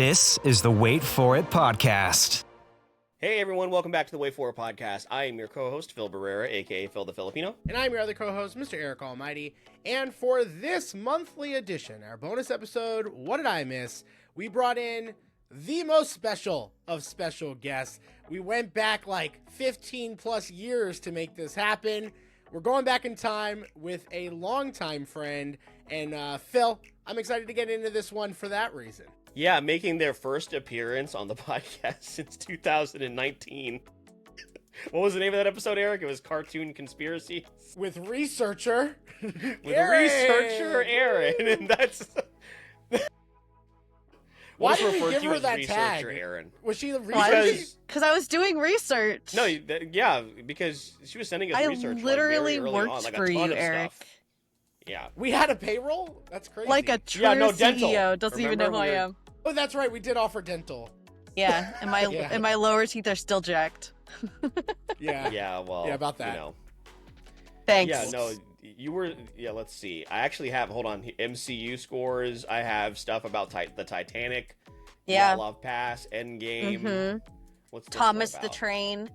This is the Wait For It podcast. Hey everyone, welcome back to the Wait For It podcast. I am your co-host, Phil Barrera, aka Phil the Filipino. And I'm your other co-host, Mr. Eric Almighty. And for this monthly edition, our bonus episode, What Did I Miss?, we brought in the most special of special guests. We went back like 15 plus years to make this happen. We're going back in time with a longtime friend. And Phil, I'm excited to get into this one for that reason. Yeah, making their first appearance on the podcast since 2019. What was the name of that episode, Eric? It was Cartoon Conspiracy. With researcher Erin. And that's... Why did we give her as that researcher tag? Erin? Was she the researcher? Because I was doing research. No, yeah, because she was sending us research. I literally like, worked on, like, for you, Eric. Stuff. Yeah. We had a payroll? That's crazy. Like a true dental. CEO doesn't even know who I am. Oh, that's right. We did offer dental. Yeah, and my lower teeth are still jacked. Yeah. Yeah, well. Yeah, about that. You know. Thanks. Yeah, no, you were. Yeah, let's see. I actually have. Hold on. MCU scores. I have stuff about the Titanic. Yeah. Love Pass. Endgame. Mm-hmm. What's this Thomas one the about? Train.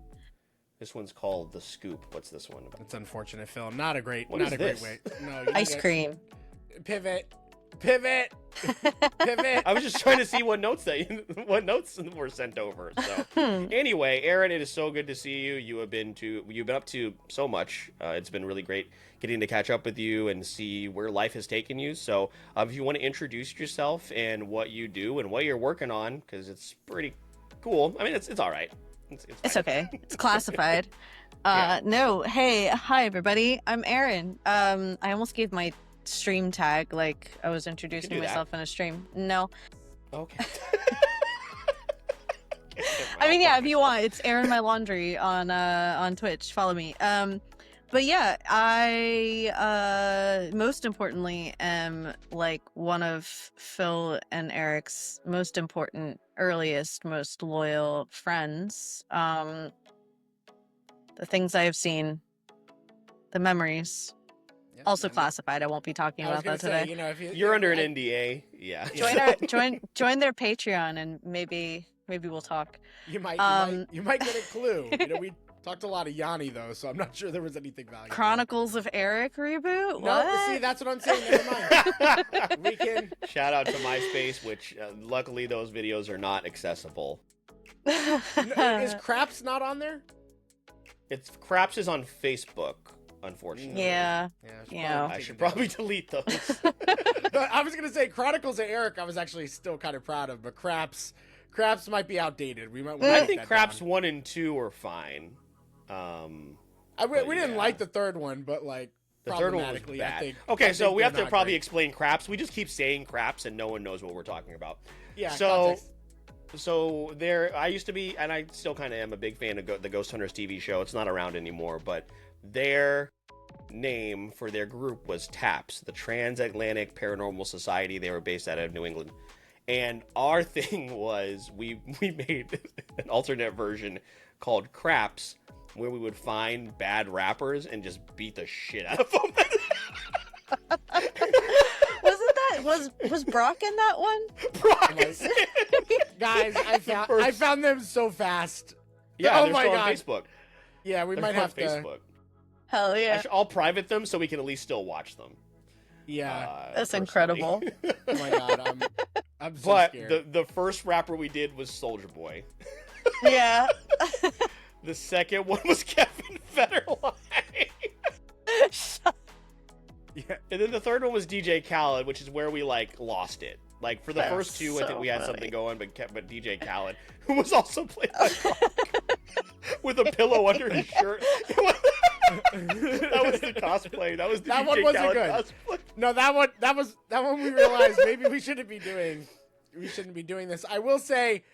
This one's called The Scoop. What's this one about? It's unfortunate, Phil. Not a great What not is a great this? way. No, Ice cream. Pivot. I was just trying to see what notes were sent over. So anyway, Erin, it is so good to see you. You've been up to so much. It's been really great getting to catch up with you and see where life has taken you. So if you want to introduce yourself and what you do and what you're working on, because it's pretty cool. I mean, it's all right. It's okay. It's classified. Yeah. No. Hey, hi everybody. I'm Erin. I almost gave my stream tag like I was introducing myself in a stream. No. Okay. I mean, yeah, if you want, it's Erin My Laundry on Twitch. Follow me. But yeah, I most importantly am like one of Phil and Eric's most important, earliest, most loyal friends. The things I have seen, the memories. Yeah, Also classified. I won't be talking about that today. You know, if You're under an NDA. Yeah. Join their Patreon and maybe we'll talk. You might get a clue. You know, we talked a lot of Yanni though, so I'm not sure there was anything valuable. Chronicles of Eric reboot? No, What? see, that's what I'm saying. Never mind. We can. Shout out to MySpace, which luckily those videos are not accessible. Is Craps not on there? Craps is on Facebook, unfortunately. Yeah. Yeah. I should probably delete those. I was gonna say Chronicles of Eric. I was actually still kind of proud of, but Craps might be outdated. We I think Craps 1 and 2 are fine. We didn't like the third one, but like the third one was problematically, bad. I think. Okay, so we have to they're not probably great. explain Craps. We just keep saying Craps, and no one knows what we're talking about. Yeah. So, Context. so there, I used to be, and I still kind of am a big fan of the Ghost Hunters TV show. It's not around anymore, but their name for their group was TAPS, the Transatlantic Paranormal Society. They were based out of New England. And our thing was we made an alternate version called Craps, where we would find bad rappers and just beat the shit out of them. Was Brock in that one? Brock is Guys, I found them so fast. Yeah, Oh they're my still God. on Facebook. Yeah, we They're might still on have to. Facebook. Hell yeah. I'll private them so we can at least still watch them. Yeah. That's personally. incredible. Oh my God, I'm so But scared. the first rapper we did was Soulja Boy. Yeah. The second one was Kevin Federline. Yeah. And then the third one was DJ Khaled, which is where we like lost it. Like for the That's first two, I think so we had funny. something going, but DJ Khaled, who was also played by Brock, with a pillow under his shirt. That was the cosplay. That was the That DJ one wasn't Khaled good. cosplay. No, that one we realized maybe we shouldn't be doing this. I will say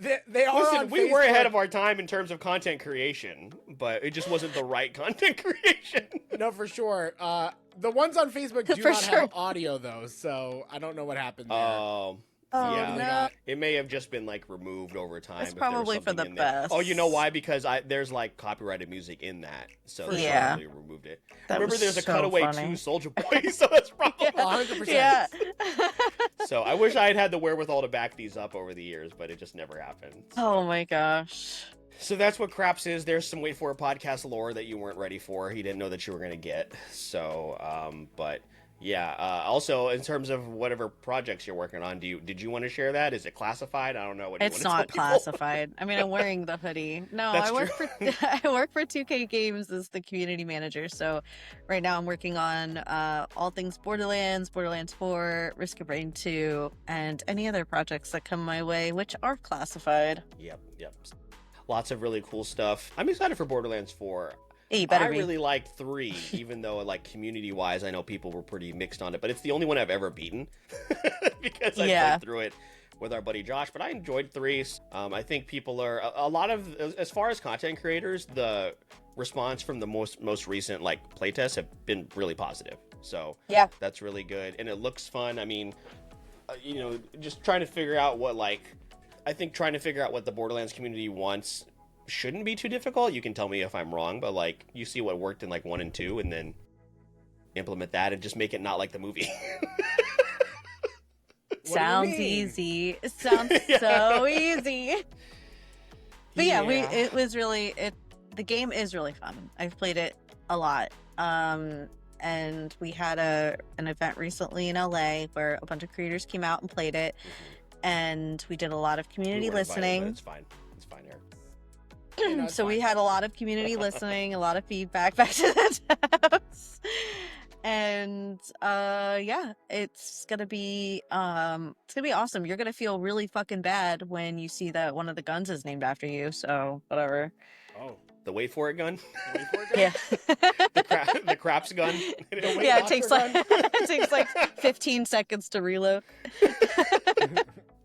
they are Listen, on we were Facebook. ahead of our time in terms of content creation, but it just wasn't the right content creation. No, for sure. The ones on Facebook do For not sure. have audio though, so I don't know what happened there. Oh Yeah. no. It may have just been like removed over time. It's if there was probably for something the in there. best. Oh, you know why? Because there's like copyrighted music in that, so For they sure. probably removed it. That Remember, was there's a so cutaway funny. to Soldier Boy, so that's probably. 100%. Yeah. So I wish I had had the wherewithal to back these up over the years, but it just never happened. Oh my gosh. So that's what Craps is. There's some Wait For It podcast lore that you weren't ready for. He didn't know that you were going to get. So, but yeah. Also, in terms of whatever projects you're working on, did you want to share that? Is it classified? I don't know. What do you It's want not to tell people? classified. I mean, I'm wearing the hoodie. No, That's I work true. for I work for 2K Games as the community manager. So right now I'm working on all things Borderlands, Borderlands 4, Risk of Rain 2, and any other projects that come my way, which are classified. Yep. Lots of really cool stuff. I'm excited for Borderlands 4. Hey, you better I be. really liked 3, even though like community-wise, I know people were pretty mixed on it. But it's the only one I've ever beaten because I Yeah. played through it with our buddy Josh. But I enjoyed 3. I think people are a lot of, as far as content creators, the response from the most recent like playtests have been really positive. So Yeah. that's really good, and it looks fun. I mean, just trying to figure out what trying to figure out what the Borderlands community wants shouldn't be too difficult. You can tell me if I'm wrong, but like you see what worked in like 1 and 2 and then implement that and just make it not like the movie. Sounds easy. It sounds so easy. But yeah, it was really the game is really fun. I've played it a lot. And we had an event recently in LA where a bunch of creators came out and played it. And we did a lot of community We weren't invited, listening. but it's fine. It's fine, Erin. It's So we fine. had a lot of community listening, a lot of feedback back to the tabs. And yeah, it's gonna be awesome. You're gonna feel really fucking bad when you see that one of the guns is named after you, so whatever. Oh. The Wait For It gun? Wait for it, Yeah. The craps gun? Yeah, it takes like gun? it takes like 15 seconds to reload.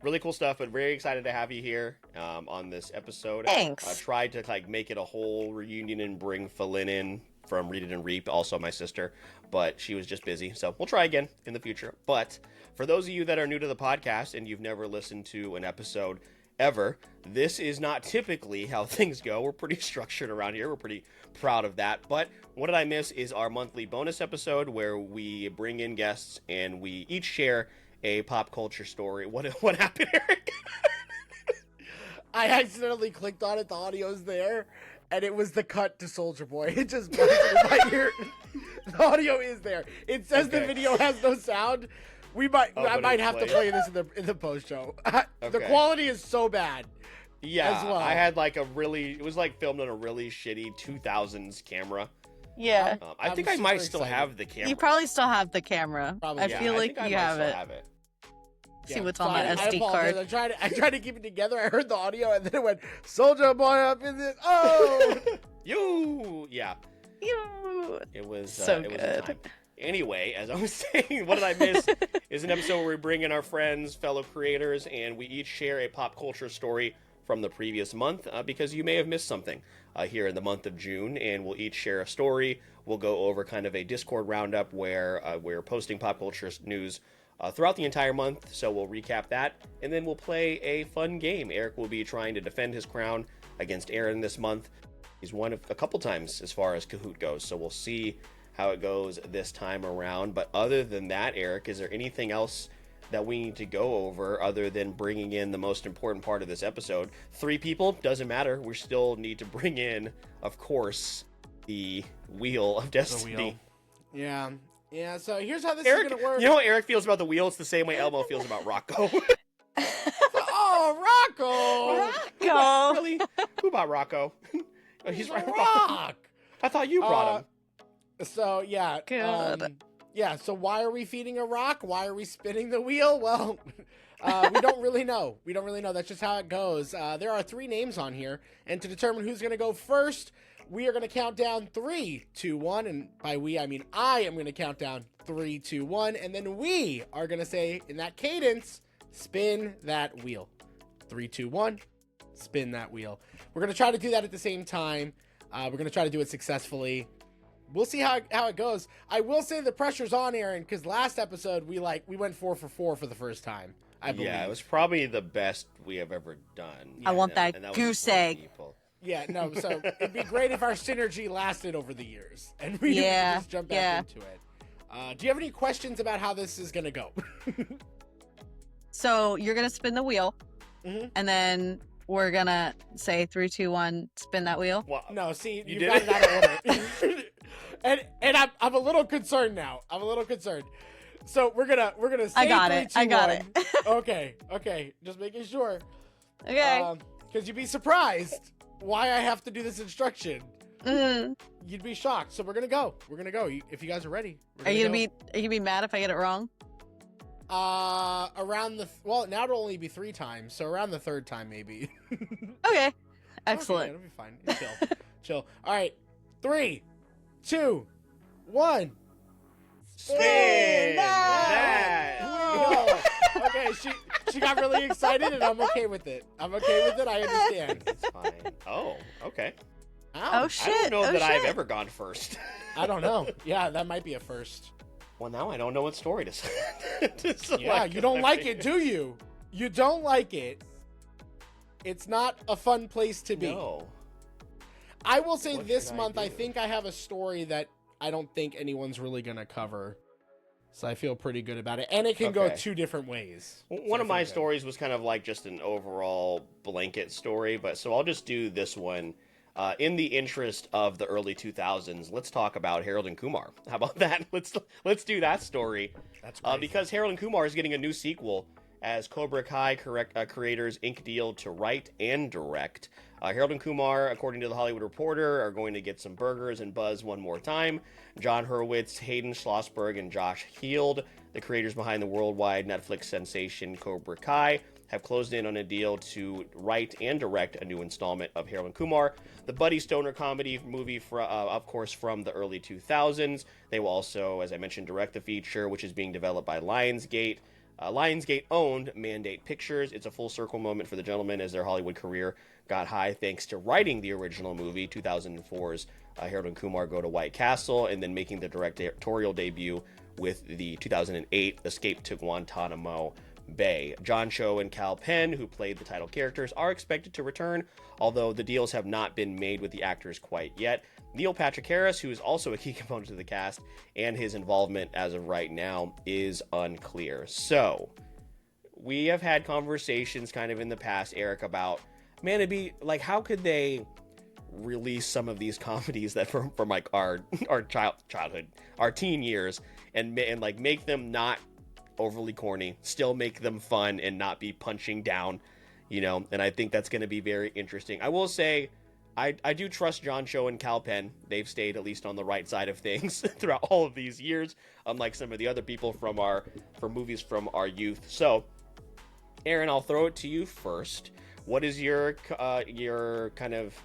Really cool stuff, but very excited to have you here on this episode. Thanks. I tried to like make it a whole reunion and bring Falin in from Read It and Reap, also my sister, but she was just busy. So we'll try again in the future. But for those of you that are new to the podcast and you've never listened to an episode ever, this is not typically how things go. We're pretty structured around here. We're pretty proud of that. But What Did I Miss is our monthly bonus episode where we bring in guests and we each share a pop culture story. What happened, Eric? I accidentally clicked on it. The audio's there, and it was the cut to Soldier Boy. It just blasted in my ear. The audio is there. It says the Okay. video has no sound. I but might it's have to playing. play this in the post show. The Okay. quality is so bad. Yeah, as well. I had like it was like filmed on a really shitty 2000s camera. Yeah. I I'm think I super might still excited. have the camera. You probably still have the camera. Probably. I Yeah, feel like think I you might have still it. have it. See Yeah. what's So on that I SD apologize. card. I tried to keep it together. I heard the audio, and then it went Soldier Boy up in this. Oh. Yeah, Ew. it was So it was a good. time. Anyway, as I was saying, What Did I Miss is an episode where we bring in our friends, fellow creators, and we each share a pop culture story from the previous month because you may have missed something here in the month of June, and we'll each share a story. We'll go over kind of a Discord roundup where we're posting pop culture news throughout the entire month, so we'll recap that, and then we'll play a fun game. Eric will be trying to defend his crown against Erin this month. He's won a couple times as far as Kahoot goes, so we'll see how it goes this time around. But other than that, Eric, is there anything else that we need to go over other than bringing in the most important part of this episode? 3 people, doesn't matter. We still need to bring in, of course, the Wheel of Destiny. Yeah. Yeah. So here's how this Eric, is gonna work. you know how Eric feels about the wheel? It's the same way Elmo feels about Rocco. Oh, Rocco! Go. Really? Who bought Rocco? Oh, he's right. Rock. I thought you brought him. So yeah. Good. Yeah. So why are we feeding a rock? Why are we spinning the wheel? Well, we don't really know. We don't really know. That's just how it goes. There are 3 names on here, and to determine who's gonna go first, we are gonna count down 3, 2, 1, and by we I mean I am gonna count down 3, 2, 1, and then we are gonna say in that cadence, spin that wheel. 3, 2, 1, spin that wheel. We're gonna try to do that at the same time. We're gonna try to do it successfully. We'll see how it goes. I will say the pressure's on, Erin, because last episode we went 4 for 4 for the first time. I believe. Yeah, it was probably the best we have ever done. I want that and was goose 4 egg. people. Yeah, no, so it'd be great if our synergy lasted over the years and we could just jump back into it. Do you have any questions about how this is going to go? So you're going to spin the wheel, and then we're going to say 3, 2, 1, spin that wheel? Well, No, see, You you did got it? it out of order. and I'm a little concerned now. I'm a little concerned. So we're gonna say I got 3, it. 2, I got 1. Okay. Just making sure. Okay. Because you'd be surprised why I have to do this instruction. Mhm. You'd be shocked. So we're gonna go. If you guys are ready. Are you gonna be mad if I get it wrong? Around now it'll only be 3 times, so around the 3rd time maybe. Okay. Okay, Excellent. it'll be fine. Chill. All right. 3, 2, 1. spin that! that. Okay, she got really excited, and I'm okay with it. I understand. It's fine. Oh, okay. Oh I shit. don't know oh, that I've shit. ever gone first. I don't know. Yeah, that might be a first. Well, now I don't know what story to select. Yeah, you don't like it, do you? You don't like it. It's not a fun place to be. No. I will say What this should I month, I do? think I have a story that I don't think anyone's really going to cover. So I feel pretty good about it. And it can go Okay. 2 different ways. One So of I my feel good. stories was kind of like just an overall blanket story, but so I'll just do this one. In the interest of the early 2000s, let's talk about Harold and Kumar. How about that? Let's do that story. That's great. Because Harold and Kumar is getting a new sequel as Cobra Kai creators ink deal to write and direct. Harold and Kumar, according to the Hollywood Reporter, are going to get some burgers and buzz one more time. John Hurwitz, Hayden Schlossberg, and Josh Heald, the creators behind the worldwide Netflix sensation Cobra Kai, have closed in on a deal to write and direct a new installment of Harold and Kumar, the buddy stoner comedy movie, of course, from the early 2000s. They will also, as I mentioned, direct the feature, which is being developed by Lionsgate. Lionsgate-owned Mandate Pictures. It's a full circle moment for the gentlemen as their Hollywood career got high thanks to writing the original movie, 2004's Harold and Kumar Go to White Castle, and then making the directorial debut with the 2008 Escape to Guantanamo Bay. John Cho and Cal Penn, who played the title characters, are expected to return, although the deals have not been made with the actors quite yet. Neil Patrick Harris, who is also a key component to the cast, and his involvement as of right now is unclear. So, we have had conversations kind of in the past, Eric, about, man, it'd be like, how could they release some of these comedies that from like our childhood, our teen years, and like make them not overly corny, still make them fun and not be punching down, and I think that's going to be very interesting. I will say I do trust John Cho and Cal Penn. They've stayed at least on the right side of things throughout all of these years, unlike some of the other people from movies from our youth. So, Erin, I'll throw it to you first. What is your kind of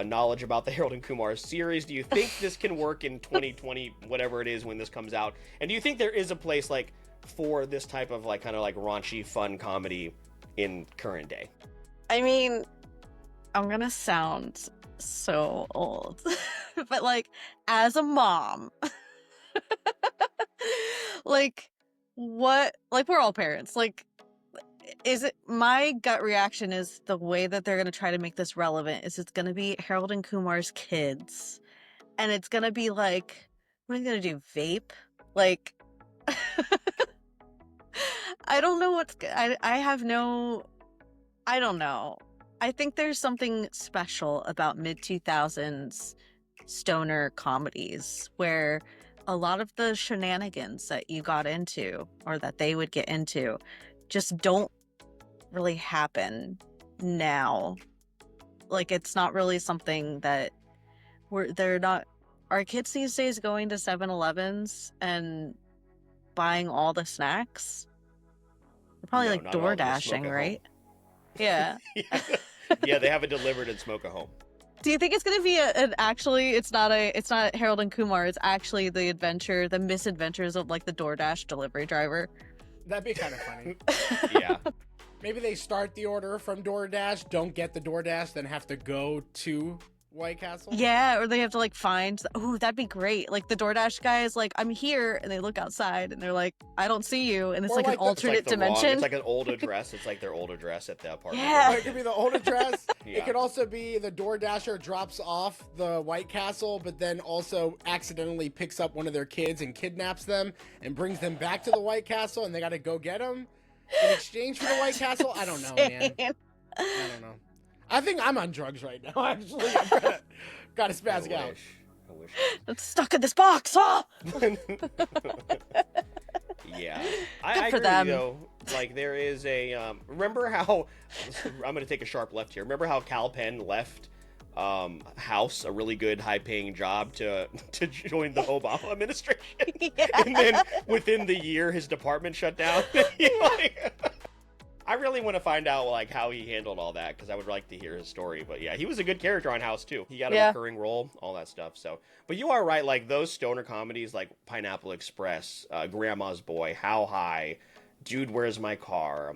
knowledge about the Harold and Kumar series? Do you think this can work in 2020, whatever it is when this comes out? And do you think there is a place like for this type of like kind of like raunchy fun comedy in current day? I mean, I'm gonna sound so old, but like as a mom, like what? Like we're all parents. Like, is it my gut reaction is the way that they're gonna try to make this relevant is it's gonna be Harold and Kumar's kids, and it's gonna be like, what are you gonna do? Vape? Like, I don't know what's. I don't know. I think there's something special about mid-2000s stoner comedies where a lot of the shenanigans that you got into or that they would get into just don't really happen now. Like, it's not really something that they're not. Are kids these days going to 7-Elevens and buying all the snacks? They're probably No, like not at all. They door smoke dashing, at right? Yeah. Yeah, they have it delivered and smoke at home. Do you think it's gonna be it's not Harold and Kumar, it's actually the misadventures of like the DoorDash delivery driver? That'd be kind of funny. Yeah. Maybe they start the order from DoorDash, don't get the DoorDash, then have to go to White Castle? Yeah, or they have to like find. Oh, that'd be great. Like the DoorDash guy is like, "I'm here," and they look outside and they're like, "I don't see you," and it's Or like like an the- It's like alternate the wrong. dimension. It's like an old address. It's like their old address at the apartment. Yeah. Or it could be the old address. Yeah. It could also be the DoorDasher drops off the White Castle, but then also accidentally picks up one of their kids and kidnaps them and brings them back to the White Castle, and they got to go get them in exchange for the White Castle. I don't know, man. Insane. I don't know. I think I'm on drugs right now. Actually, I'm gotta spaz out. I wish. It's stuck in this box. Oh! Yeah, Good I for agree, them. though. Like there is a remember how I'm gonna take a sharp left here. Remember how Cal Penn left House, a really good high-paying job, to join the Obama administration, Yeah. and then within the year his department shut down. Like, I really want to find out like how he handled all that because I would like to hear his story. But yeah, he was a good character on House too. He got a Yeah. recurring role, all that stuff. So, but you are right. Like those stoner comedies, like Pineapple Express, Grandma's Boy, How High, Dude, Where's My Car,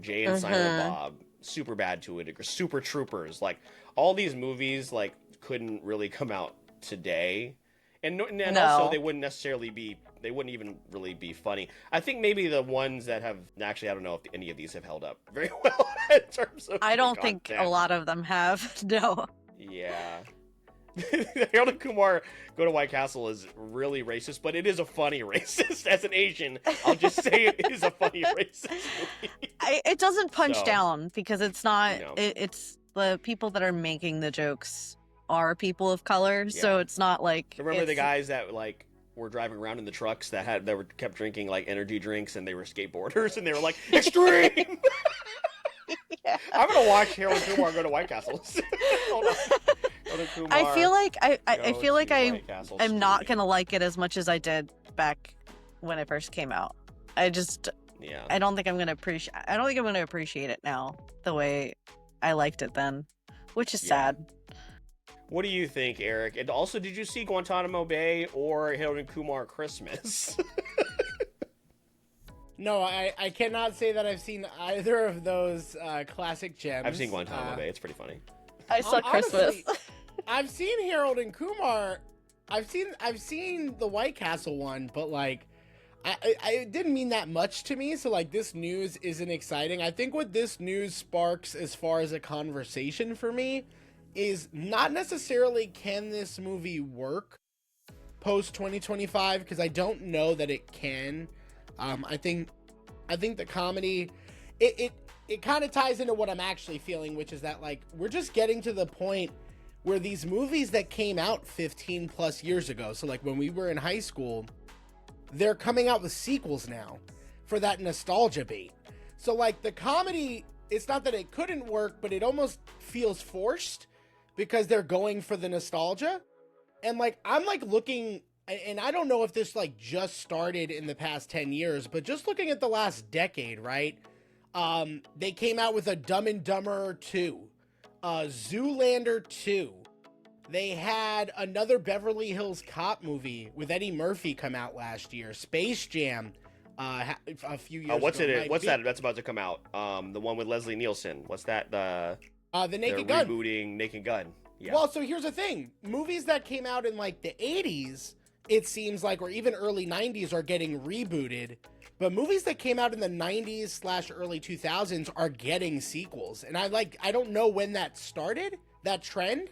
Jay and Silent Bob, Super Bad to a degree, Super Troopers. Like all these movies, like couldn't really come out today, and also No. they wouldn't necessarily be. They wouldn't even really be funny. I think maybe the ones that have actually, I don't know if any of these have held up very well in terms of. I the don't think a content. lot of them have. No. Yeah. Harold and Kumar Go to White Castle is really racist, but it is a funny racist. As an Asian, I'll just say it is a funny racist movie. It doesn't punch So, down because it's not. no. It's the people that are making the jokes are people of color, so Yeah. it's not like. Remember the it's- guys that like were driving around in the trucks that were kept drinking like energy drinks and they were skateboarders and they were like extreme. Yeah. I'm gonna watch Harold and Kumar Go to White Castle. Hold on. Harold and Kumar I feel like I Go feel like to I White Castle am not streaming. gonna like it as much as I did back when it first came out. I Yeah. don't think I'm gonna appreciate it now the way I liked it then, which is Yeah. sad. What do you think, Eric? And also, did you see Guantanamo Bay or Harold and Kumar Christmas? No, I cannot say that I've seen either of those classic gems. I've seen Guantanamo Bay. It's pretty funny. I saw Christmas. Honestly, I've seen Harold and Kumar. I've seen the White Castle one, but like, it didn't mean that much to me. So like, this news isn't exciting. I think what this news sparks as far as a conversation for me is not necessarily can this movie work post 2025, because I don't know that it can. I think the comedy, it kind of ties into what I'm actually feeling, which is that like we're just getting to the point where these movies that came out 15 plus years ago, so like when we were in high school, they're coming out with sequels now for that nostalgia bait. So like the comedy, it's not that it couldn't work, but it almost feels forced because they're going for the nostalgia. And like I'm like looking, and I don't know if this like just started in the past 10 years, but just looking at the last decade, right? They came out with a Dumb and Dumber 2, Zoolander 2. They had another Beverly Hills Cop movie with Eddie Murphy come out last year. Space Jam, a few years What's ago. it? What's that? That's about to come out. The one with Leslie Nielsen. What's that? The They're Naked Gun. rebooting Naked Gun. Yeah. Well, so here's the thing. Movies that came out in like the 80s, it seems like, or even early 90s are getting rebooted. But movies that came out in the 90s / early 2000s are getting sequels. And I don't know when that started, that trend.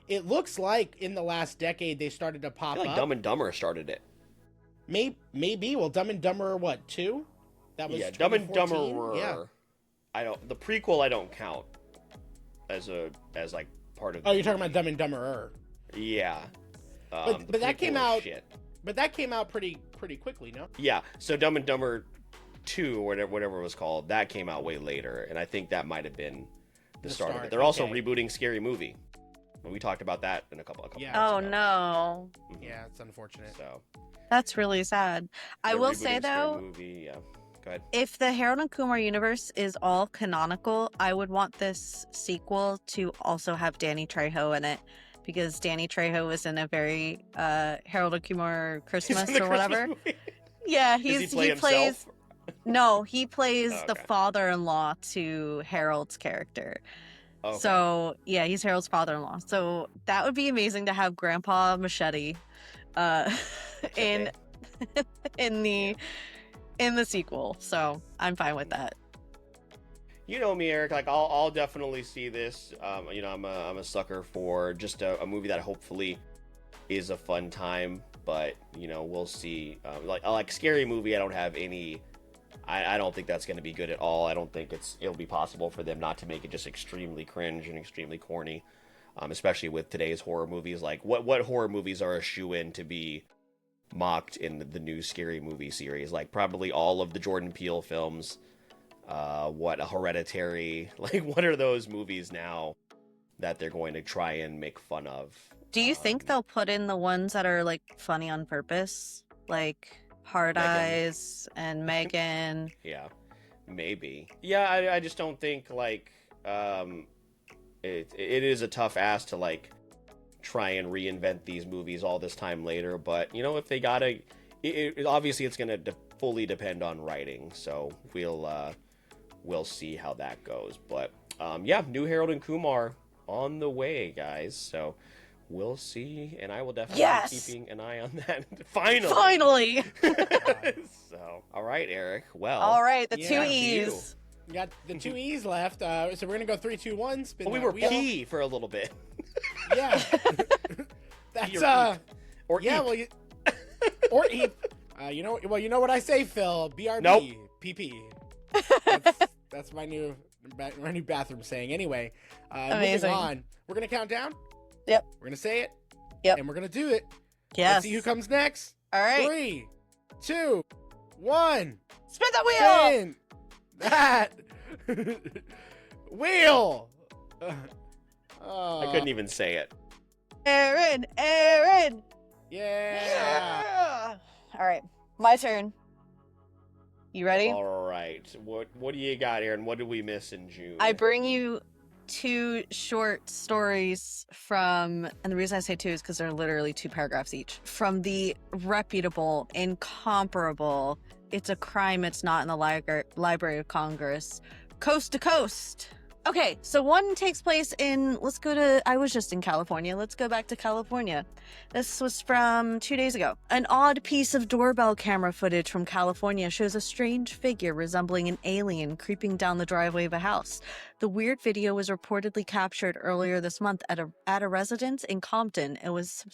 It looks like in the last decade they started to I pop feel like up. Dumb and Dumber started it. Maybe. Well, Dumb and Dumber, what, 2? That was Yeah, Dumb and 2014? Dumber. Yeah. The prequel I don't count as like part of. Oh, you're talking about Dumb and Dumberer. Yeah. But The that came prequel is out. Shit. But that came out pretty quickly, no? Yeah. So Dumb and Dumber 2 or whatever it was called, that came out way later, and I think that might have been the start of it. They're also okay. rebooting Scary Movie. And we talked about that in a couple Yeah. months Oh ago. no, Yeah, it's unfortunate. So that's really sad. I they're will rebooting say Scary though, Movie. Yeah. Go ahead. if the Harold and Kumar universe is all canonical, I would want this sequel to also have Danny Trejo in it, because Danny Trejo was in a very Harold and Kumar He's Christmas in the or whatever. Christmas movie? Yeah, Does he he play plays. himself? No, he plays Oh, the okay. father-in-law to Harold's character. Okay. So yeah, he's Harold's father-in-law. So that would be amazing to have Grandpa Machete in in the sequel. So I'm fine with that. You know me, Eric. Like I'll definitely see this. You know, I'm a sucker for just a movie that hopefully is a fun time. But you know, we'll see. Like scary movie, I don't have any. I don't think that's going to be good at all. I don't think it'll be possible for them not to make it just extremely cringe and extremely corny. Especially with today's horror movies. Like what horror movies are a shoe-in to be mocked in the new Scary Movie series? Like probably all of the Jordan Peele films. What a Hereditary, like what are those movies now that they're going to try and make fun of? Do you think they'll put in the ones that are like funny on purpose, like Hard Megan. Eyes and Megan? Yeah, maybe. Yeah, I just don't think like it is a tough ask to like try and reinvent these movies all this time later. But you know, if they gotta, obviously it's gonna fully depend on writing. So we'll see how that goes. But yeah, new Harold and Kumar on the way, guys. So we'll see, and I will definitely be keeping an eye on that. Finally. So, all right, Eric. Well, all right, the yeah, two E's. We got the two E's left. So we're gonna go 3, 2, 1. Spin we that were wheel. P for a little bit. Yeah. That's or yeah. eep. Well, or eep. You know what I say, Phil. BRB. Nope. PP. That's my new bathroom saying. Anyway, Amazing. moving on. We're gonna count down. Yep. We're gonna say it. Yep. And we're gonna do it. Yes. Let's see who comes next. All right. 3, 2, 1. Spin the wheel. Spin that wheel. I couldn't even say it. Erin. Yeah. All right, my turn. You ready? All right. What do you got, Erin? What did we miss in June? I bring you 2 short stories from, and the reason I say 2 is because they're literally 2 paragraphs each, from the reputable, incomparable, It's a Crime It's Not in the Library of Congress, Coast to Coast. Okay, so one takes place I was just in California. Let's go back to California. This was from 2 days ago. An odd piece of doorbell camera footage from California shows a strange figure resembling an alien creeping down the driveway of a house. The weird video was reportedly captured earlier this month at a residence in Compton. It was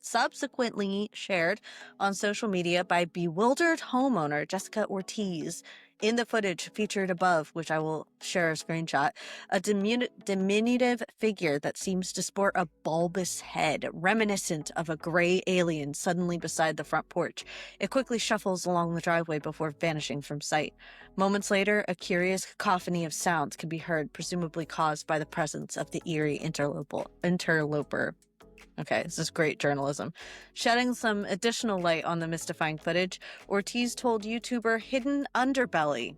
subsequently shared on social media by bewildered homeowner Jessica Ortiz. In the footage featured above, which I will share a screenshot, a diminutive figure that seems to sport a bulbous head, reminiscent of a gray alien suddenly beside the front porch. It quickly shuffles along the driveway before vanishing from sight. Moments later, a curious cacophony of sounds can be heard, presumably caused by the presence of the eerie interloper. Okay, this is great journalism. Shedding some additional light on the mystifying footage, Ortiz told YouTuber Hidden Underbelly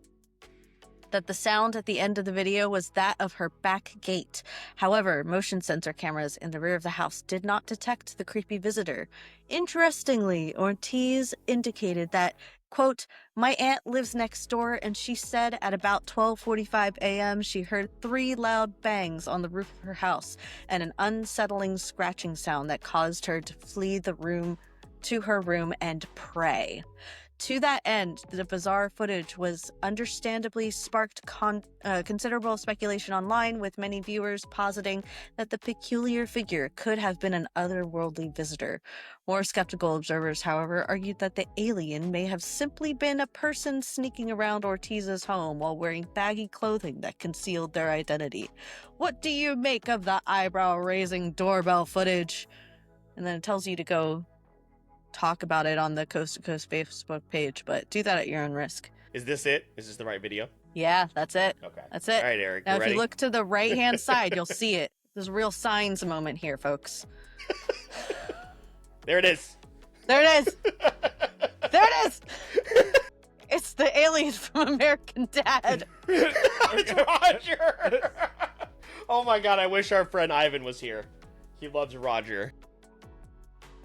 that the sound at the end of the video was that of her back gate. However, motion sensor cameras in the rear of the house did not detect the creepy visitor. Interestingly, Ortiz indicated that, quote, "My aunt lives next door and she said at about 12:45 a.m. she heard 3 loud bangs on the roof of her house and an unsettling scratching sound that caused her to flee to her room and pray." To that end, the bizarre footage was understandably sparked considerable speculation online, with many viewers positing that the peculiar figure could have been an otherworldly visitor. More skeptical observers, however, argued that the alien may have simply been a person sneaking around Ortiz's home while wearing baggy clothing that concealed their identity. What do you make of the eyebrow-raising doorbell footage? And then it tells you to go talk about it on the Coast to Coast Facebook page, but do that at your own risk. Is this it? Is this the right video? Yeah, that's it. Okay. That's it. All right, Eric. Now, You if ready? you look to the right-hand side, you'll see it. There's a real signs moment here, folks. There it is. There it is. There it is. It's the alien from American Dad. It's Roger. Oh my god, I wish our friend Ivan was here. He loves Roger.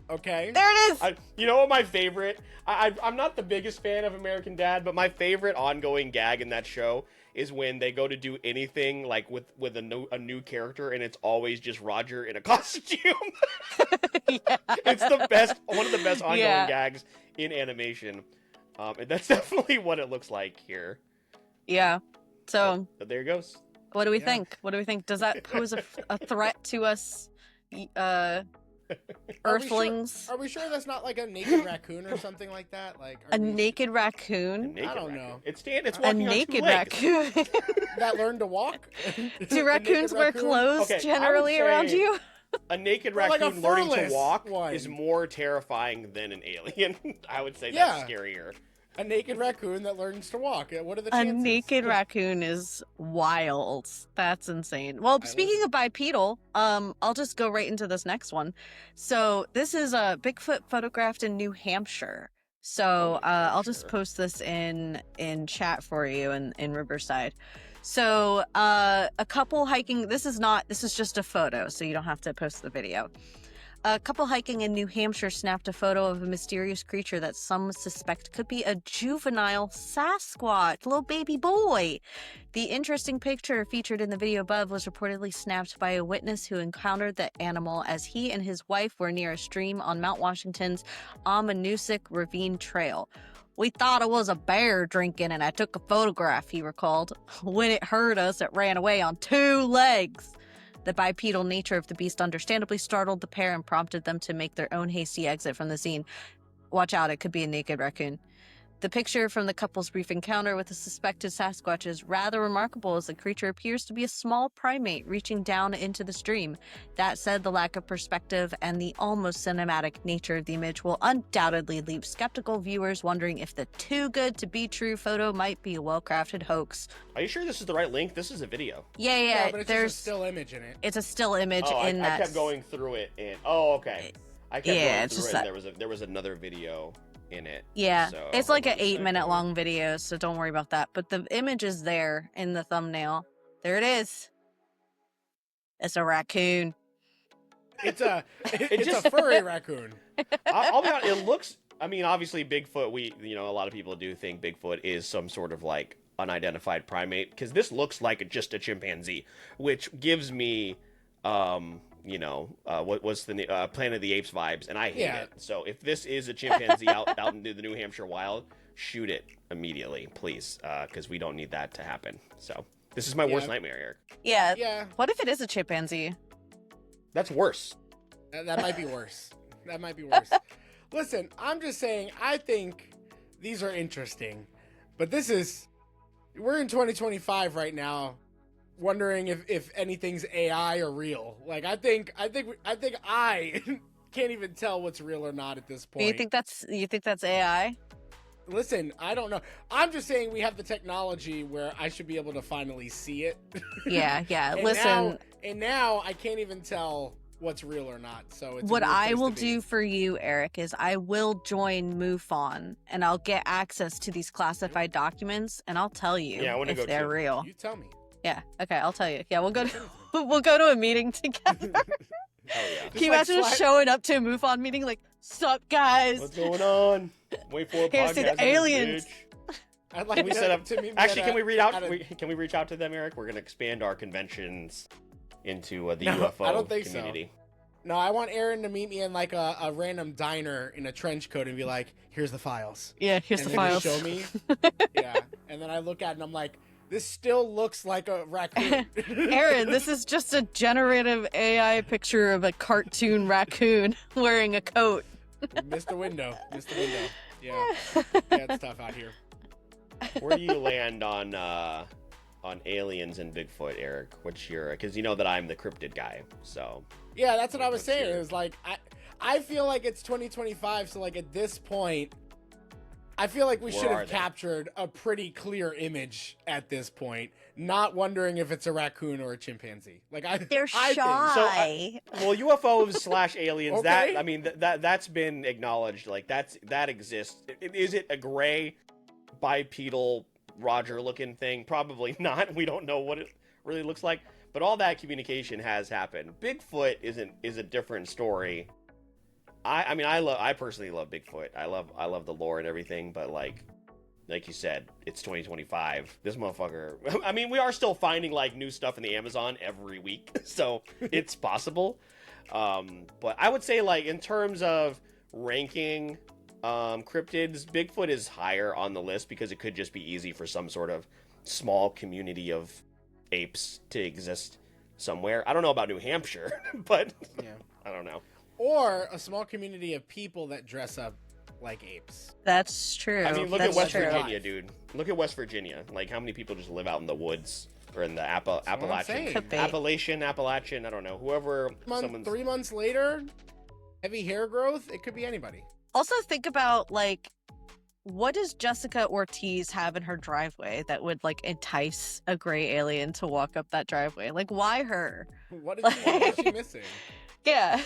Okay. There it is. You know what my favorite? I'm not the biggest fan of American Dad, but my favorite ongoing gag in that show is when they go to do anything like with a new character, and it's always just Roger in a costume. Yeah. It's one of the best ongoing gags in animation. And that's definitely what it looks like here. Yeah. So but there it goes. what do we think? What do we think? Does that pose a threat to us, Earthlings? Are we sure that's not like a naked raccoon or something like that? Like Naked raccoon? I don't know. It's A walking naked on 2 legs. raccoon? that learned to walk? Do raccoons wear clothes generally around you? A naked like a raccoon learning to furless walk one. is more terrifying than an alien. I would say that's scarier. A naked raccoon that learns to walk. What are the A chances? naked raccoon is wild. That's insane. Well, speaking of bipedal, I'll just go right into this next one. So this is a Bigfoot photographed in New Hampshire. So I'll just post this in chat for you in Riverside. So a couple hiking. This is just a photo, so you don't have to post the video. A couple hiking in New Hampshire snapped a photo of a mysterious creature that some suspect could be a juvenile Sasquatch, little baby boy. The interesting picture featured in the video above was reportedly snapped by a witness who encountered the animal as he and his wife were near a stream on Mount Washington's Amanusic Ravine Trail. We thought it was a bear drinking and I took a photograph, he recalled. When it heard us, it ran away on 2 legs. The bipedal nature of the beast understandably startled the pair and prompted them to make their own hasty exit from the scene. Watch out, it could be a naked raccoon. The picture from the couple's brief encounter with the suspected Sasquatch is rather remarkable as the creature appears to be a small primate reaching down into the stream. That said, the lack of perspective and the almost cinematic nature of the image will undoubtedly leave skeptical viewers wondering if the too good to be true photo might be a well-crafted hoax. Are you sure this is the right link? This is a video. Yeah, No, but it's there's just a still image in it. It's a still image in I that. kept going through it and okay. I kept going it's through just it that. and there was another video in it. Yeah, so, it's like an hold on a 8-minute second. long video, so don't worry about that. But the image is there in the thumbnail. There it is. It's a raccoon. It's a furry raccoon. I'll be honest, it looks. I mean, obviously, Bigfoot. A lot of people do think Bigfoot is some sort of like unidentified primate because this looks like just a chimpanzee, which gives me, what was the Planet of the Apes vibes, and I hate it. So if this is a chimpanzee out in the New Hampshire wild, shoot it immediately, please, because we don't need that to happen. So this is my worst nightmare, Eric. Yeah. What if it is a chimpanzee? That's worse. That might be worse. That might be worse. Listen, I'm just saying, I think these are interesting, but we're in 2025 right now, wondering if anything's AI or real. Like, I think I can't even tell what's real or not at this point. You think that's AI? Listen, I don't know. I'm just saying we have the technology where I should be able to finally see it. Yeah. And Listen. Now I can't even tell what's real or not. So it's What I will do for you, Eric, is I will join MUFON and I'll get access to these classified documents and I'll tell you if they're real. You tell me. Yeah. Okay, I'll tell you. Yeah, we'll go to a meeting together. Oh yeah. Can you imagine us showing up to a MUFON meeting like, "Sup, guys? What's going on? Wait for a Here to see podcast. the aliens." I'd like Can we set up? to meet me Actually, at can we reach out? at a- Can we reach out to them, Eric? We're gonna expand our conventions into the No, UFO I don't think so. community. No, I want Erin to meet me in like a random diner in a trench coat and be like, "Here's the files." Yeah, here's And the then files. just show me. Yeah, and then I look at it and I'm like, "This still looks like a raccoon." Aaron, this is just a generative AI picture of a cartoon raccoon wearing a coat. Missed the window. Yeah, it's tough out here. Where do you land on aliens and Bigfoot, Eric? What's your? Because you know that I'm the cryptid guy, so. Yeah, that's what I was What's saying. your- It was like I feel like it's 2025, so like at this point, I feel like we Where should are have they? captured a pretty clear image at this point, not wondering if it's a raccoon or a chimpanzee. Like They're I shy. Well, UFOs / aliens. Okay. That's been acknowledged. Like that exists. Is it a gray bipedal Roger looking thing? Probably not. We don't know what it really looks like. But all that communication has happened. Bigfoot is a different story. I personally love Bigfoot. I love the lore and everything, but like you said, it's 2025. This motherfucker. I mean, we are still finding like new stuff in the Amazon every week, so it's possible. But I would say like in terms of ranking cryptids, Bigfoot is higher on the list because it could just be easy for some sort of small community of apes to exist somewhere. I don't know about New Hampshire, but yeah. I don't know. Or a small community of people that dress up like apes. That's true. I mean, look at West Virginia, dude. Look at West Virginia. Like, how many people just live out in the woods or in the Appalachian? I don't know. Whoever. 3 months later, heavy hair growth. It could be anybody. Also, think about like, what does Jessica Ortiz have in her driveway that would like entice a gray alien to walk up that driveway? Like, why her? What is she missing? Yeah.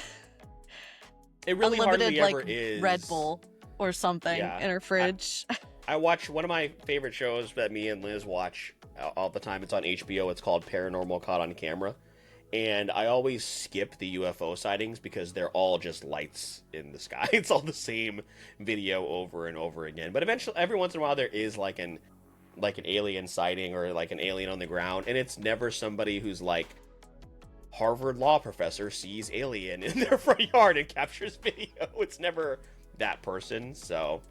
It really Unlimited, hardly ever like, is Red Bull or something in her fridge. I watch one of my favorite shows that me and Liz watch all the time. It's on HBO. It's called Paranormal Caught on Camera. And I always skip the UFO sightings because they're all just lights in the sky. It's all the same video over and over again. But eventually, every once in a while, there is like an alien sighting or like an alien on the ground. And it's never somebody who's like, Harvard law professor sees alien in their front yard and captures video. It's never that person. So,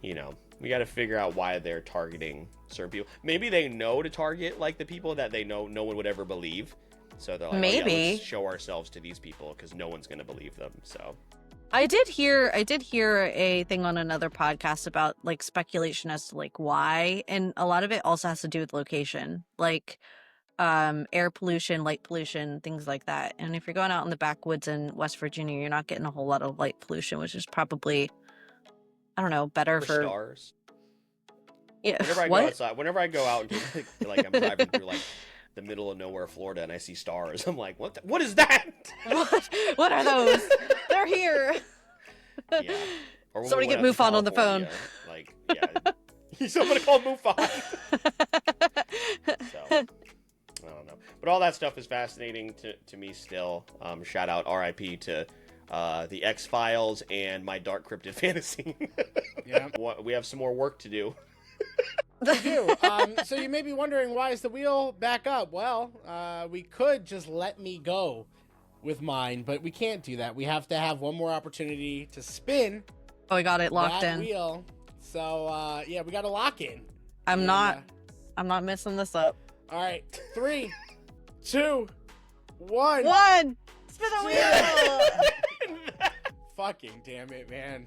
you know, we got to figure out why they're targeting certain people. Maybe they know to target like the people that they know no one would ever believe. So they're like, maybe let's show ourselves to these people because no one's going to believe them. So I did hear a thing on another podcast about like speculation as to like why, and a lot of it also has to do with location. Like air pollution, light pollution, things like that. And if you're going out in the backwoods in West Virginia, you're not getting a whole lot of light pollution, which is probably, I don't know, better for stars. Yeah. Whenever I go out and like I'm driving through like the middle of nowhere, Florida, and I see stars, I'm like, what is that? What are those? They're here. Yeah. Or somebody get MUFON on the phone. Like, yeah. Somebody call MUFON. So. I don't know. But all that stuff is fascinating to me still. Shout out RIP to the X-Files and my dark cryptid fantasy. Yeah. We have some more work to do. We do. So you may be wondering, why is the wheel back up? Well, we could just let me go with mine, but we can't do that. We have to have one more opportunity to spin. Oh, I got it locked in. Wheel. So, yeah, we got to lock in. I'm not messing this up. All right, 3, 2, 1. Spin the wheel. Fucking damn it, man.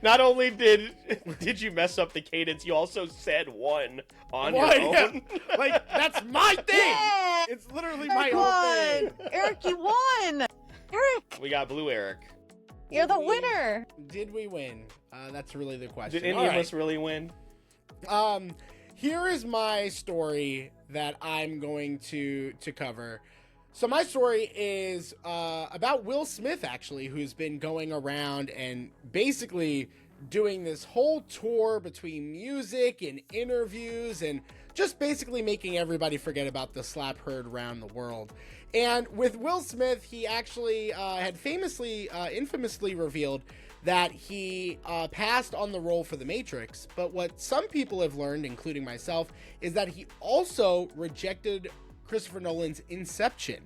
Not only did you mess up the cadence, you also said one on your own. Yeah. Like, that's my thing. Yeah. It's literally my whole thing. Eric, you won. Eric. We got Blue Eric. You're the winner. Did we win? That's really the question. Did any of us really win? Here is my story that I'm going to cover. So my story is about Will Smith, actually, who's been going around and basically doing this whole tour between music and interviews and just basically making everybody forget about the slap heard around the world. And with Will Smith, he actually had infamously revealed that he passed on the role for The Matrix. But what some people have learned, including myself, is that he also rejected Christopher Nolan's Inception.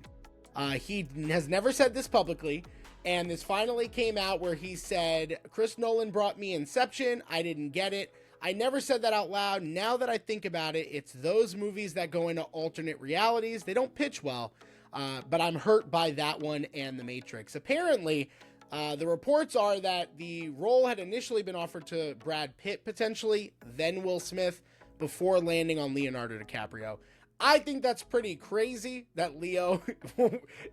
He has never said this publicly, and this finally came out where he said, Chris Nolan brought me Inception, I didn't get it. I never said that out loud. Now that I think about it, it's those movies that go into alternate realities. They don't pitch well, but I'm hurt by that one and The Matrix. Apparently, the reports are that the role had initially been offered to Brad Pitt potentially, then Will Smith, before landing on Leonardo DiCaprio. I think that's pretty crazy that Leo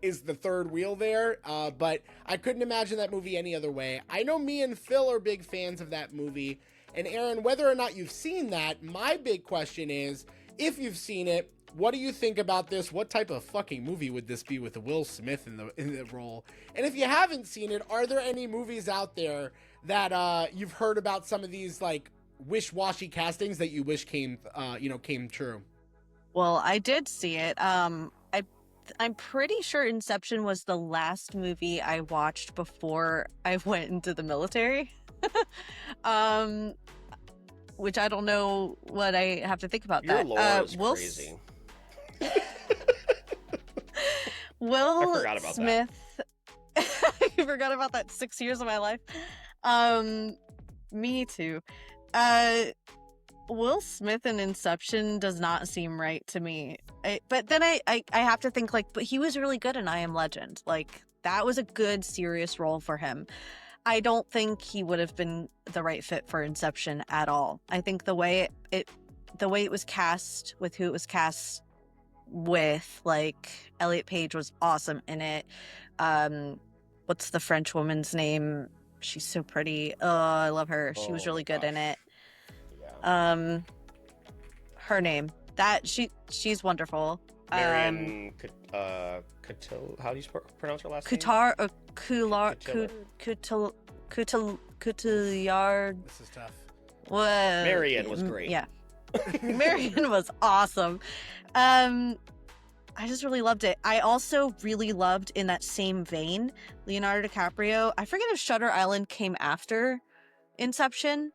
is the third wheel there, but I couldn't imagine that movie any other way. I know me and Phil are big fans of that movie, and Erin, whether or not you've seen that, my big question is, if you've seen it, what do you think about this? What type of fucking movie would this be with Will Smith in the role? And if you haven't seen it, are there any movies out there that you've heard about some of these like wish-washy castings that you wish came true? Well, I did see it. I I'm pretty sure Inception was the last movie I watched before I went into the military. um, which I don't know what I have to think about Your that. lore is crazy. Will I forgot about Smith. I forgot about that 6 years of my life. Me too. Will Smith in Inception does not seem right to me. But then I have to think, like, but he was really good in I Am Legend. Like, that was a good, serious role for him. I don't think he would have been the right fit for Inception at all. I think the way it was cast, with who it was cast with, like, Elliot Page was awesome in it. What's the French woman's name? She's so pretty. Oh, I love her. She was really good in it. Yeah. Her name. She's wonderfard. Marion how do you pronounce her last name? Coutillard. This is tough. What? Marion was great. Yeah. Marion was awesome. I just really loved it. I also really loved, in that same vein, Leonardo DiCaprio. I forget if Shutter Island came after Inception,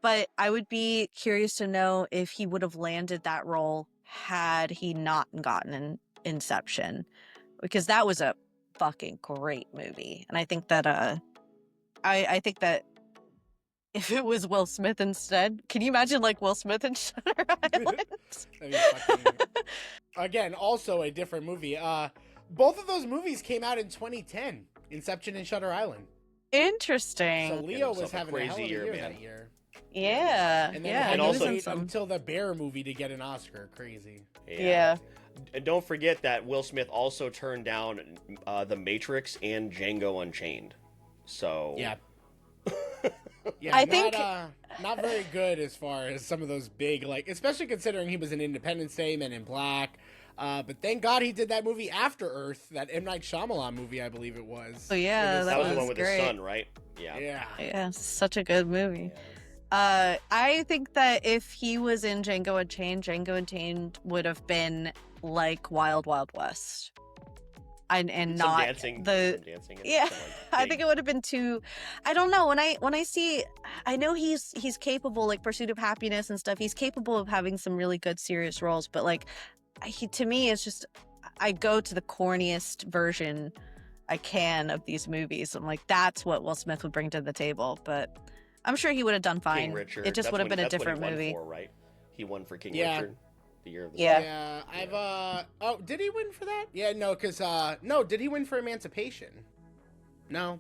but I would be curious to know if he would have landed that role had he not gotten an Inception, because that was a fucking great movie. And I think that I think that if it was Will Smith instead, can you imagine, like, Will Smith in Shutter Island? Again, also a different movie. Both of those movies came out in 2010. Inception and Shutter Island. Interesting. So Leo was having a hell of a year that year. Yeah. And then yeah. had And also- to wait until the Bear movie to get an Oscar. Crazy. Yeah. And don't forget that Will Smith also turned down the Matrix and Django Unchained. So Yeah, I think not very good as far as some of those big, like, especially considering he was in Independence Day, Men in Black. But thank God he did that movie After Earth, that M. Night Shyamalan movie, I believe it was. Oh yeah, that was the was one with great. his son, right? Yeah. Yeah. Such a good movie. Yeah. I think that if he was in Django Unchained would have been like Wild Wild West, and Some not dancing, the some dancing and yeah. some, like, I big- think it would have been too. I don't know. When I see, I know he's capable, like Pursuit of Happiness and stuff. He's capable of having some really good serious roles, but like, to me, it's just, I go to the corniest version I can of these movies. I'm like, that's what Will Smith would bring to the table, but I'm sure he would have done fine. King Richard. It just That's would have when- been a that's what he different won movie. for, right? He won for King Yeah. Richard, the year of the Yeah. Yeah, oh, did he win for that? Yeah, no, because, no, did he win for Emancipation? No,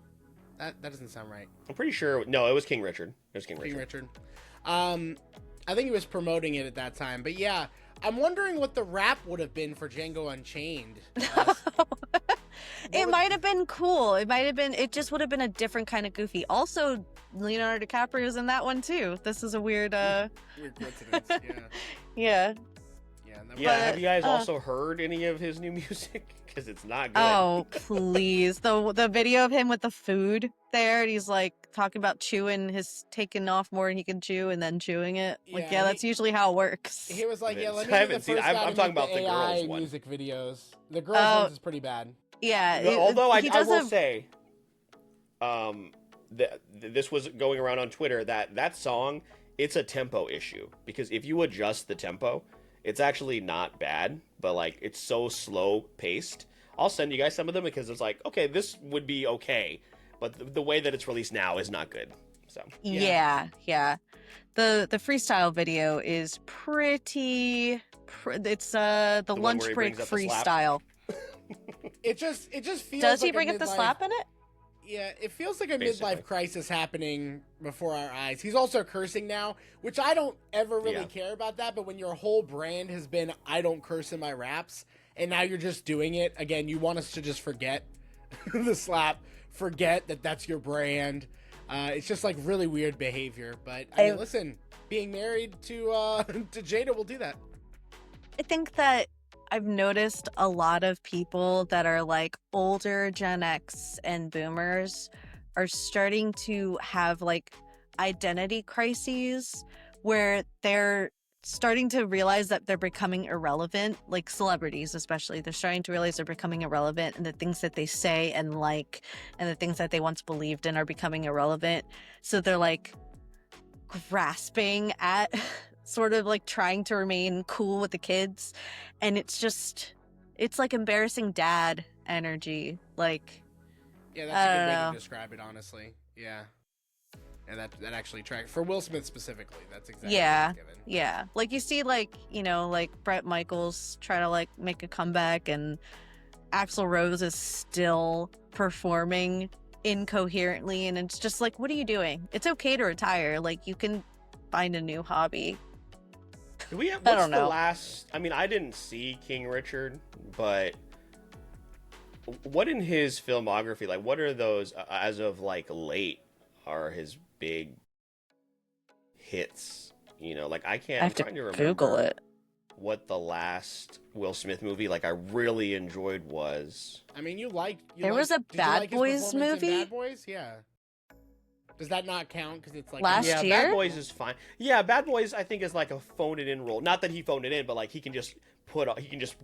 that doesn't sound right. I'm pretty sure. No, it was King Richard. It was King King Richard. Richard. I think he was promoting it at that time, but yeah, I'm wondering what the rap would have been for Django Unchained. It might have been cool. It just would have been a different kind of goofy. Also, Leonardo DiCaprio's in that one too. This is a weird, Weird coincidence, yeah. yeah. Yeah, and that Yeah, But, have you guys also heard any of his new music? Because it's not good. Oh, please. The video of him with the food there, and he's like talking about chewing, taking off more than he can chew and then chewing it. Like, Yeah, that's usually how it works. He was like, yeah, let me I be haven't the seen- first I'm guy to talking make about the AI girls one. music videos. The girls Oh. ones is pretty bad. Yeah. Although I does will a- say, this was going around on Twitter that song, it's a tempo issue, because if you adjust the tempo, it's actually not bad, but like it's so slow paced. I'll send you guys some of them because it's like, okay, this would be okay, but the way that it's released now is not good. So Yeah. The freestyle video is pretty. It's the one lunch where he break brings up the slap? freestyle. It just feels. Does he like a bring up the midlife- slap in it? Yeah, it feels like a Basically. midlife crisis happening before our eyes. He's also cursing now, which I don't ever really Yeah. care about that. But when your whole brand has been, I don't curse in my raps, and now you're just doing it again, you want us to just forget the slap, forget that that's your brand. It's just like really weird behavior. But I mean, listen, being married to to Jada will do that. I think that I've noticed a lot of people that are like older Gen X and boomers are starting to have like identity crises where they're starting to realize that they're becoming irrelevant, like celebrities especially. They're starting to realize they're becoming irrelevant, and the things that they say and the things that they once believed in are becoming irrelevant. So they're like grasping at sort of like trying to remain cool with the kids, and it's like embarrassing dad energy. Like, Yeah, that's a good way to describe it, honestly. Yeah. And that actually tracks for Will Smith specifically. That's exactly what it's given. Yeah. Like you see, like, you know, like Bret Michaels try to like make a comeback, and Axl Rose is still performing incoherently, and it's just like, what are you doing? It's okay to retire. Like, you can find a new hobby. What's don't know. the last? I mean, I didn't see King Richard, but what in his filmography? Like, what are those as of like late are his big hits? You know, like I have to trying to remember Google it. what the last Will Smith movie like I really enjoyed was. I mean, There was a Bad Boys movie? Bad Boys, yeah. Does that not count? Because it's like Last Yeah, year? Bad Boys is fine. Yeah, Bad Boys I think is like a phone it in role. Not that he phoned it in, but like he can just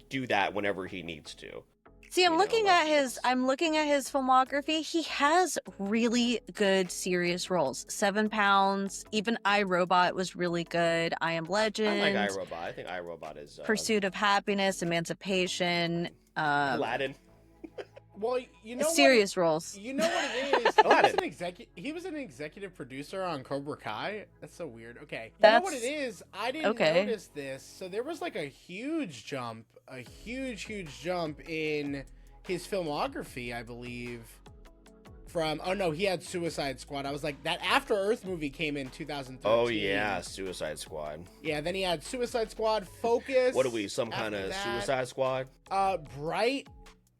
do that whenever he needs to. See, I'm You know, looking like at his filmography. He has really good serious roles. 7 Pounds, even I, Robot was really good. I Am Legend. I like iRobot. I think iRobot is Pursuit of Happiness, Emancipation. Aladdin. Well, you know Serious roles. You know what it is? He was an executive producer on Cobra Kai. That's so weird. Okay. You know what it is? I didn't notice this. So there was like a huge jump in his filmography, I believe. He had Suicide Squad. I was like, that After Earth movie came in 2013. Oh yeah, Suicide Squad. Yeah, then he had Suicide Squad, Focus. What are we, some kind of Suicide Squad? Bright,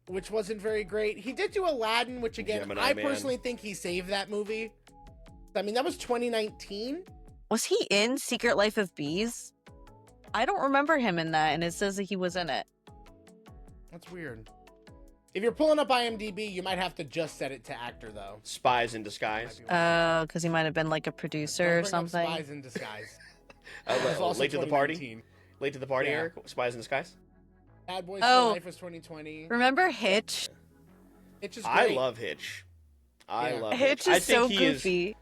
which wasn't very great. He did do Aladdin, which again, Gemini I Man. personally think he saved that movie. I mean, that was 2019. Was he in Secret Life of Bees? I don't remember him in that, and it says that he was in it. That's weird. If you're pulling up IMDb, you might have to just set it to actor, though. Spies in Disguise. Oh, because he might have been like a producer or Don't bring up something. Spies in Disguise. Late to the party. 2019. Late to the party, Yeah. Eric. Spies in Disguise. Bad Boys Oh. for Life was 2020. Remember Hitch? It's just I great. love Hitch. I Yeah. love Hitch I is think so he goofy.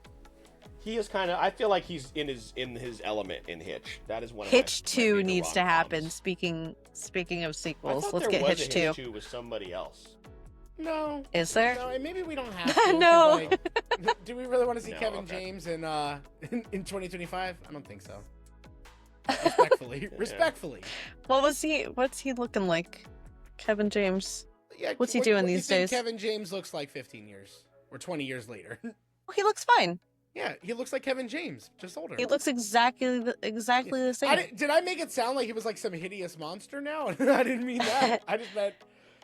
He is kind of. I feel like he's in his element in Hitch. That is one. Hitch of my 2 favorite needs to rom-coms. happen. Speaking of I sequels, thought let's there get was Hitch a 2. Hitch 2 with somebody else. No. Is there? No, and maybe we don't have to. 'cause, No. like, do we really want to see No, Kevin okay. James in 2025? I don't think so. Respectfully. Respectfully. What's he looking like? Kevin James. Yeah, What's he what- doing what do you these think days? Kevin James looks like 15 years or 20 years later. Oh, he looks fine. Yeah, he looks like Kevin James, just older. He looks exactly the same. Did I make it sound like he was like some hideous monster now? I didn't mean that. I just meant.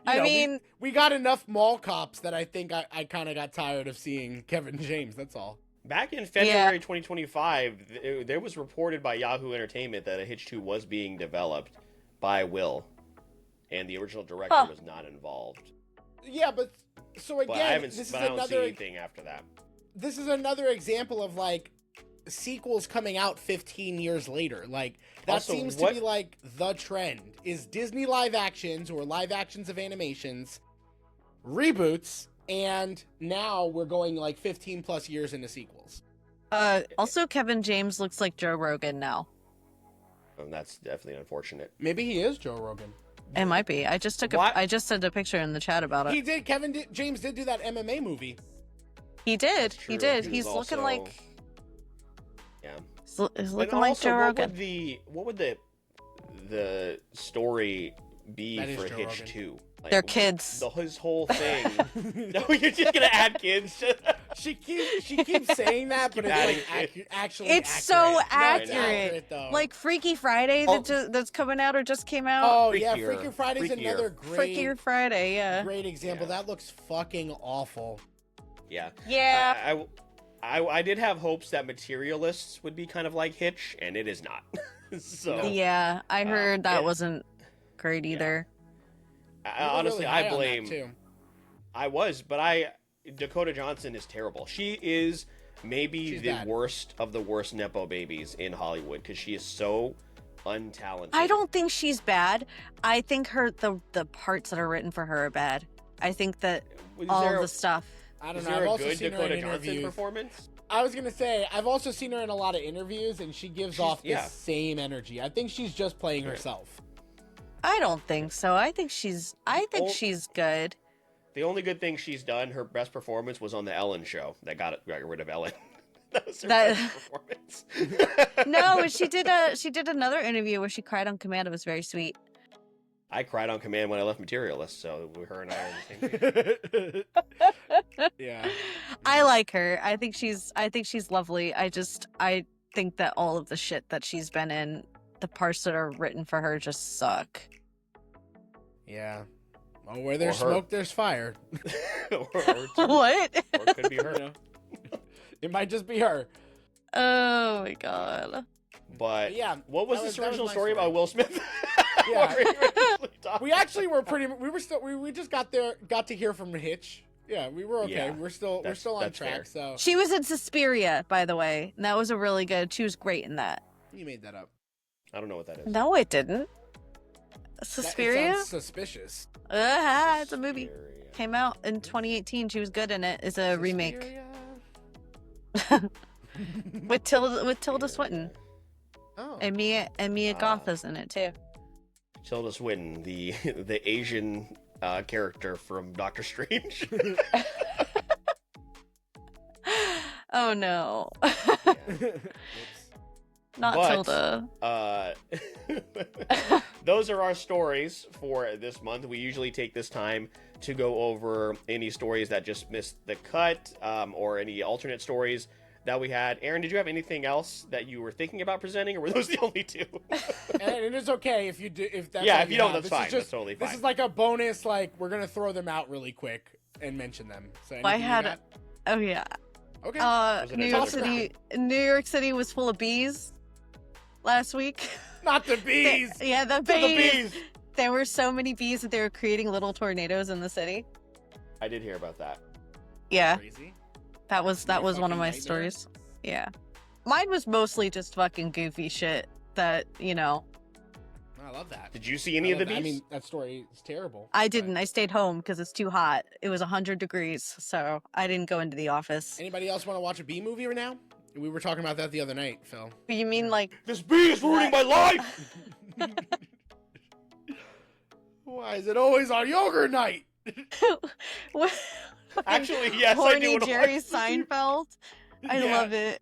You know, we got enough mall cops that I think I kind of got tired of seeing Kevin James. That's all. Back in February 2025, there was reported by Yahoo Entertainment that a Hitch 2 was being developed by Will, and the original director was not involved. Yeah, but so again, But I haven't. this is But I don't see another. anything after that. This is another example of like sequels coming out 15 years later. Like that Also, seems to be like the trend is Disney live actions or live actions of animations, reboots, and now we're going like 15 plus years into sequels. Also, Kevin James looks like Joe Rogan now. And that's definitely unfortunate. Maybe he is Joe Rogan. It might be. I just sent a picture in the chat about it. He did. James did do that MMA movie. He did. That's He true. did. He He's was looking also- like. Yeah. He's But looking like also, Joe what Rogan. would the story be That is for Joe Hitch Rogan. 2? Like, They're kids. His whole thing. No, you're just gonna add kids. She keeps saying that, but it's like actually It's accurate. so No, it's accurate. though. Like Freaky Friday that's coming out or just came out. Oh yeah, Freakier. Freaky Friday's Freakier. another great Freakier Friday, yeah. great example. Yeah. That looks fucking awful. Yeah. Yeah. I did have hopes that Materialists would be kind of like Hitch, and it is not. So Yeah, I heard that it- wasn't great either. honestly, really I high on that, blame. too. I was, but Dakota Johnson is terrible. She is maybe She's the bad. worst of the worst nepo babies in Hollywood because she is so untalented. I don't think she's bad. I think the parts that are written for her are bad. I think that all of the stuff. I don't Is know. there I've a also good seen her Dakota in Johnson interviews. performance? I was gonna say I've also seen her in a lot of interviews, and she gives off the yeah. same energy. I think she's just playing herself. I don't think so. I think she's good. The only good thing she's done, her best performance was on the Ellen show. That got rid of Ellen. That was her best performance. No, but she did another interview where she cried on command. It was very sweet. I cried on command when I left Materialist, so her and I are on the same page. Yeah. I like her. I think she's lovely. I think that all of the shit that she's been in, the parts that are written for her just suck. Yeah. Well, where there's Or her. smoke, there's fire. or What? it could be her. You know? It might just be her. Oh my god. But yeah, what was that this was original my story about Will Smith? Yeah. What were you originally talking We actually were pretty. We just got to hear from Hitch. Yeah, we were okay. Yeah, we're still on that's track. fair. So She was in Suspiria, by the way. And that was a really good. She was great in that. you made that up. I don't know what that is. No, it didn't. It Suspiria? sounds suspicious. It's a movie. Suspiria. Came out in 2018. She was good in it. It's a remake Suspiria. with Tilda Swinton. Oh. And Mia Goth is in it too. Tilda Swinton, the Asian character from Doctor Strange. Oh no. Oops. Not But, Tilda. Those are our stories for this month. We usually take this time to go over any stories that just missed the cut, or any alternate stories that we had. Erin, did you have anything else that you were thinking about presenting, or were those the only two? And it is okay if you do. If that's Yeah, all if you don't, have. that's This is fine. That's totally This fine. is like a bonus. Like we're gonna throw them out really quick and mention them. So I anything you had. got? Oh yeah. Okay. Was it New a York toss City. New York City was full of bees last week. Not the bees. Yeah, the To the bees. bees! There were so many bees that they were creating little tornadoes in the city. I did hear about that. Yeah, Crazy. that was one of fucking my nightmare. stories. Yeah, mine was mostly just fucking goofy shit that I love that. Did you see any of the bees? I mean, that story is terrible. I but- didn't. I stayed home because it's too hot. It was 100 degrees, so I didn't go into the office. Anybody else want to watch a bee movie right now? We were talking about that the other night, Phil. You mean like This bee is ruining my life! Why is it always on yogurt night? Actually, yes, I do horny wanna Jerry watch- Seinfeld? I Yeah. love it.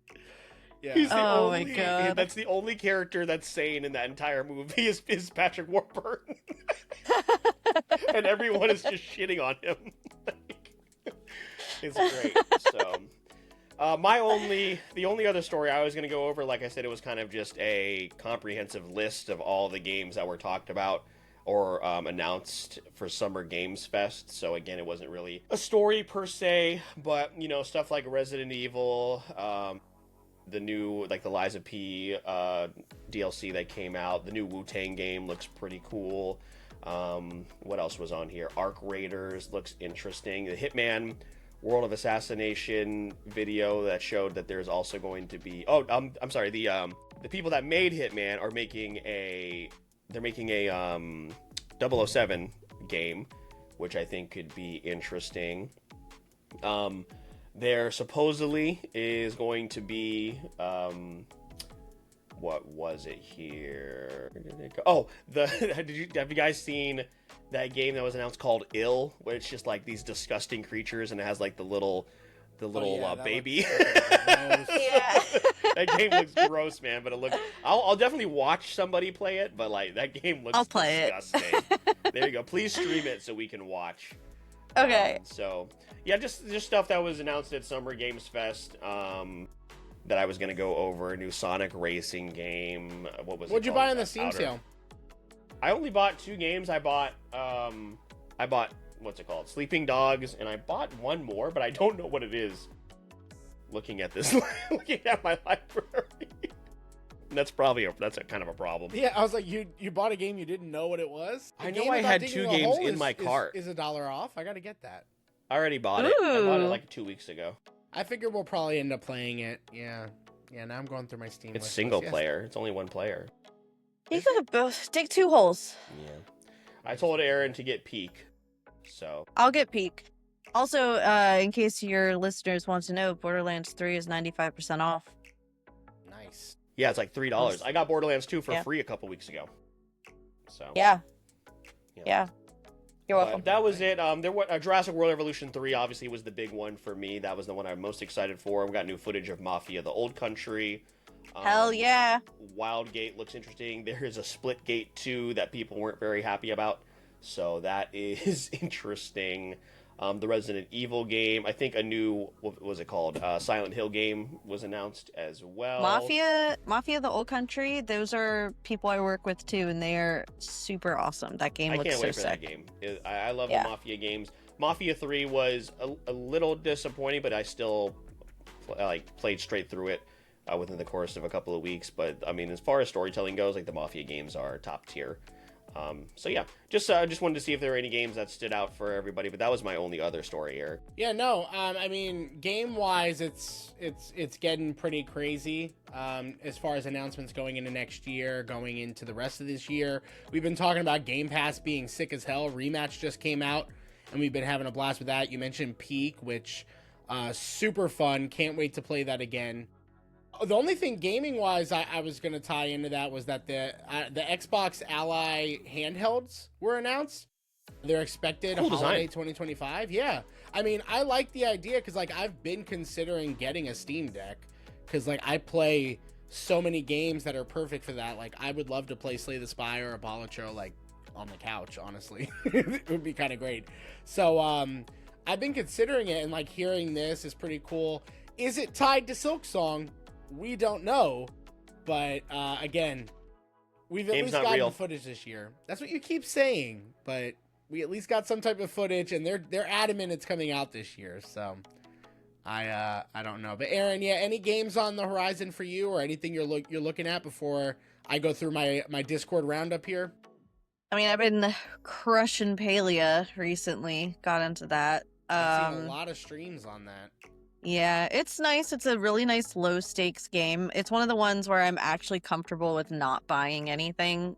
Yeah. He's the Oh my only, God. That's the only character that's sane in that entire movie is Patrick Warburton. And everyone is just shitting on him. It's great. So, the only other story I was going to go over, like I said, it was kind of just a comprehensive list of all the games that were talked about or announced for Summer Games Fest. So again, it wasn't really a story per se, but stuff like Resident Evil, the new, like the Liza P DLC that came out, the new Wu-Tang game looks pretty cool. What else was on here? Arc Raiders looks interesting. The Hitman World of Assassination video that showed that there's also going to be... I'm sorry, the people that made Hitman are making a 007 game, which I think could be interesting. There supposedly is going to be, what was it here? Where did it go? Oh, have you guys seen that game that was announced called Ill, where it's just like these disgusting creatures and it has like the little that baby? Gross. Yeah. That game looks gross, man. But it looks. I'll definitely watch somebody play it. But like that game looks I'll play disgusting. There you go. Please stream it so we can watch. Okay. So yeah, just stuff that was announced at Summer Games Fest. That I was gonna go over. A new Sonic racing game. What was it? What'd you called? buy on the Steam sale? I only bought 2 games. I bought what's it called? Sleeping Dogs, and I bought one more, but I don't know what it is. Looking at this, looking at my library. That's a kind of a problem. Yeah, I was like, you bought a game you didn't know what it was? A I know game I about had digging 2 a games hole in my cart. Is $1 off? I gotta get that. I already bought it. I bought it Ooh. like 2 weeks ago. I figure we'll probably end up playing it. Yeah. Now I'm going through my Steam It's list. single Yes. player. It's only one player. You could both dig 2 holes. Yeah. I told Erin to get Peak, so. I'll get Peak. Also, in case your listeners want to know, Borderlands 3 is 95% off. Nice. Yeah, it's like $3. I got Borderlands 2 for Yeah. free a couple weeks ago. So. Yeah. You're welcome. That was it. There was Jurassic World Evolution 3 obviously was the big one for me. That was the one I'm most excited for. We got new footage of Mafia: The Old Country. Hell yeah. Wildgate looks interesting. There is a Splitgate 2 that people weren't very happy about. So that is interesting. The Resident Evil game. I think a new, what was it called? Silent Hill game was announced as well. Mafia: The Old Country. Those are people I work with too, and they are super awesome. That game looks so sick. I can't wait for that game. I love the Mafia games. Mafia 3 was a little disappointing, but I still played straight through it within the course of a couple of weeks. But I mean, as far as storytelling goes, like the Mafia games are top tier. So yeah, just wanted to see if there were any games that stood out for everybody, but that was my only other story, Eric. Yeah, no, I mean, game-wise, it's getting pretty crazy as far as announcements going into next year, going into the rest of this year. We've been talking about Game Pass being sick as hell. Rematch just came out, and we've been having a blast with that. You mentioned Peak, which super fun. Can't wait to play that again. The only thing gaming-wise I was going to tie into that was that the Xbox Ally handhelds were announced. They're expected holiday 2025. Yeah. I mean, I like the idea because, like, I've been considering getting a Steam Deck because, like, I play so many games that are perfect for that. Like, I would love to play Slay the Spire or Apollo, like, on the couch, honestly. It would be kind of great. So, I've been considering it, and, like, hearing this is pretty cool. Is it tied to Silksong? We don't know, but again, we've at least gotten footage this year. That's what you keep saying, but we at least got some type of footage, and they're adamant it's coming out this year. So I don't know, but Erin, yeah, any games on the horizon for you, or anything you're looking at before I go through my Discord roundup here? I mean, I've been crushing Palia recently. Got into that. I've seen a lot of streams on that. Yeah, it's nice. It's a really nice low stakes game. It's one of the ones where I'm actually comfortable with not buying anything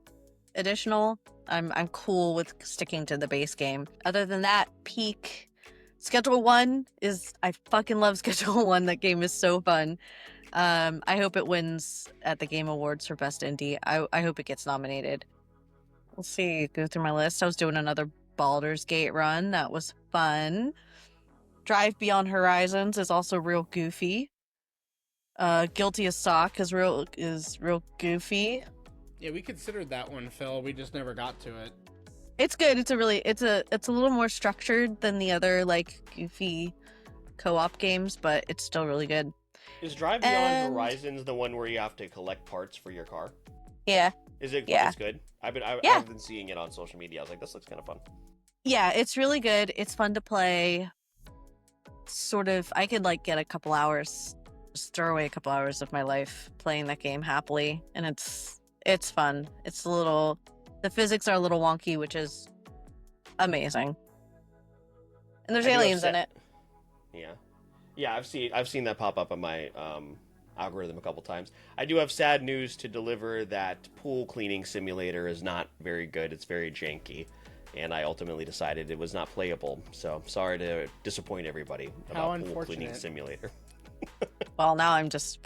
additional. I'm cool with sticking to the base game. Other than that, Peak Schedule 1 is, I fucking love Schedule 1. That game is so fun. I hope it wins at the Game Awards for Best Indie. I hope it gets nominated. We'll see. Go through my list. I was doing another Baldur's Gate run. That was fun. Drive Beyond Horizons is also real goofy. Guilty as Sock is real goofy. Yeah, we considered that one, Phil. We just never got to it. It's good. It's a little more structured than the other like goofy co-op games, but it's still really good. Is Drive Beyond Horizons the one where you have to collect parts for your car? Yeah. Is it? Yeah. It's good. I've been seeing it on social media. I was like, this looks kind of fun. Yeah, it's really good. It's fun to play. Sort of, I could like get a couple hours, just throw away a couple hours of my life playing that game happily, and it's fun. It's the physics are a little wonky, which is amazing. And there's aliens in it. Yeah, I've seen that pop up on my algorithm a couple times. I do have sad news to deliver that Pool Cleaning Simulator is not very good. It's very janky. And I ultimately decided it was not playable. So sorry to disappoint everybody about Pool Cleaning Simulator. Well, now I'm just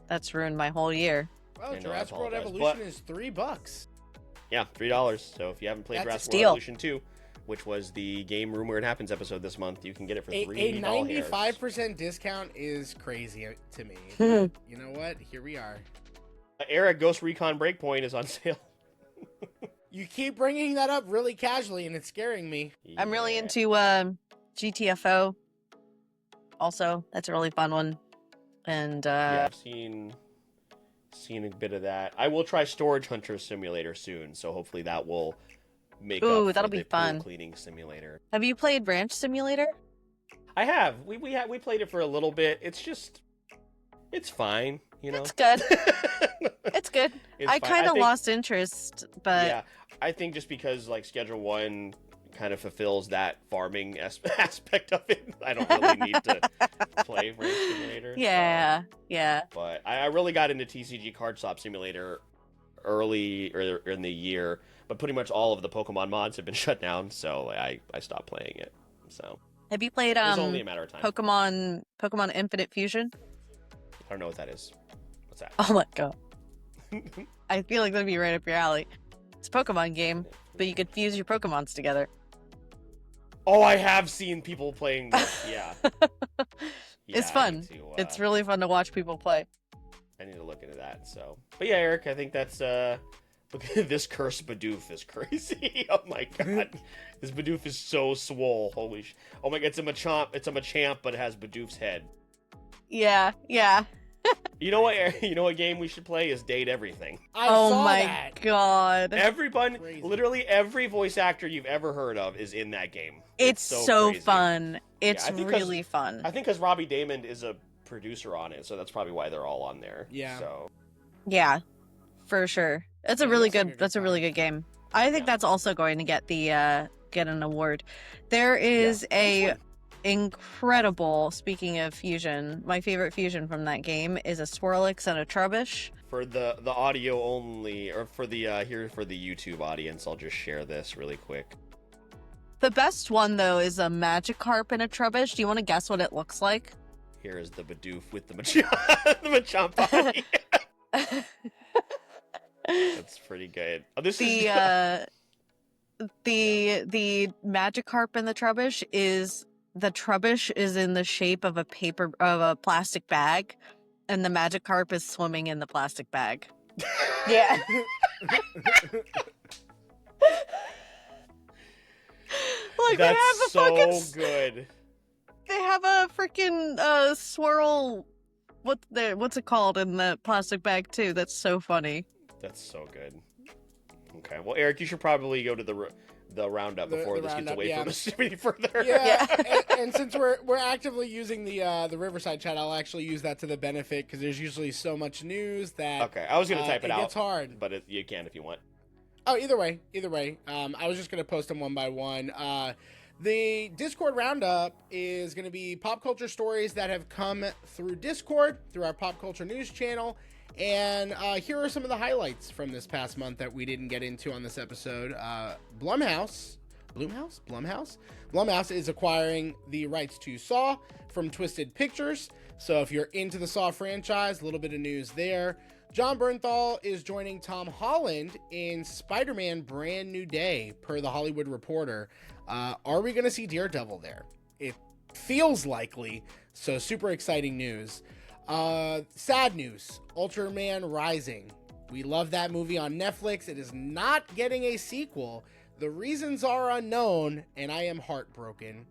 that's ruined my whole year. Well, Jurassic World Evolution is $3. Yeah, $3. So if you haven't played Jurassic World Evolution 2, which was the Game Room Where It Happens episode this month, you can get it for $3. A 95% discount is crazy to me. But you know what? Here we are. Eric, Ghost Recon Breakpoint is on sale. You keep bringing that up really casually, and it's scaring me. Yeah. I'm really into GTFO. Also, that's a really fun one. And yeah, I've seen a bit of that. I will try Storage Hunter Simulator soon, so hopefully that will make up for that'll be fun. Pool Cleaning Simulator. Have you played Ranch Simulator? I have. We played it for a little bit. It's fine. You know, it's good. It's good. I kind of lost interest, but yeah, I think just because like Schedule 1 kind of fulfills that farming aspect of it, I don't really need to play Ranch Simulator. Yeah. But I really got into TCG Card Swap Simulator early or in the year, but pretty much all of the Pokemon mods have been shut down, so I stopped playing it. So Have you played it was only a matter of time. Pokemon Infinite Fusion? I don't know what that is. What's that? Oh my god. I feel like that'd be right up your alley. It's a Pokemon game, but you could fuse your Pokemons together. Oh, I have seen people playing this. Yeah. It's fun. It's really fun to watch people play. I need to look into that. So, but yeah, Eric, I think that's look at this cursed Bidoof is crazy. Oh my god, this Bidoof is so swole. Holy oh my god, it's a Machamp. It's a Machamp, but it has Bidoof's head. Yeah. You know what? You know what game we should play is Date Everything. I saw my that. god. Everyone, Crazy. literally every voice actor you've ever heard of is in that game. It's so crazy. fun. It's I think really fun. I think because Robbie Damon is a producer on it, so that's probably why they're all on there. Yeah. So. Yeah, for sure. That's a Yeah, really looks like good. a good That's a really time. good game. I think that's also going to get an award. There is a incredible. Speaking of fusion, my favorite fusion from that game is a Swirlix and a Trubbish. For the audio only, or for the here for the YouTube audience, I'll just share this really quick. The best one though is a Magikarp and a Trubbish. Do you want to guess what it looks like? Here is the Bidoof with the Machamp, the Machamp body. That's pretty good. Oh, this is the Magikarp and the Trubbish is in the shape of a plastic bag, and the Magikarp is swimming in the plastic bag. Yeah. Like that's so good. They have a freaking swirl. What's it called in the plastic bag too? That's so funny. That's so good. Okay, well, Eric, you should probably go to the roundup before this gets away from us any further. Yeah, and since we're actively using the Riverside chat, I'll actually use that to the benefit because there's usually so much news that Okay, I was gonna type it out. It gets hard, but you can if you want. Oh, either way. I was just gonna post them one by one. The Discord roundup is going to be pop culture stories that have come through Discord, through our pop culture news channel. And here are some of the highlights from this past month that we didn't get into on this episode. Blumhouse is acquiring the rights to Saw from Twisted Pictures. So if you're into the Saw franchise, a little bit of news there. John Bernthal is joining Tom Holland in Spider-Man Brand New Day, per The Hollywood Reporter. Are we going to see Daredevil there? It feels likely, so super exciting news. Sad news, Ultraman Rising. We love that movie on Netflix. It is not getting a sequel. The reasons are unknown, and I am heartbroken.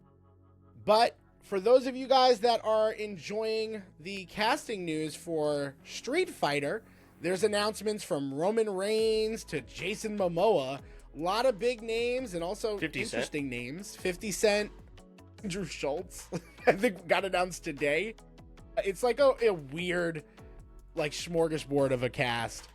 But for those of you guys that are enjoying the casting news for Street Fighter, there's announcements from Roman Reigns to Jason Momoa. A lot of big names and also 50 interesting names. 50 Cent, Drew Schultz, I think got announced today. It's like a weird, like, smorgasbord of a cast.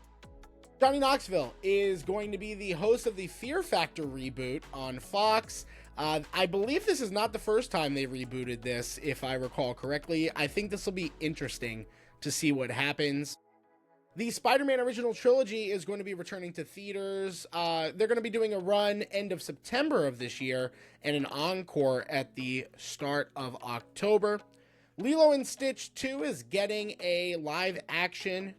Johnny Knoxville is going to be the host of the Fear Factor reboot on Fox. I believe this is not the first time they rebooted this, if I recall correctly. I think this will be interesting to see what happens. The Spider-Man original trilogy is going to be returning to theaters. They're going to be doing a run end of September of this year and an encore at the start of October. Lilo and Stitch 2 is getting a live action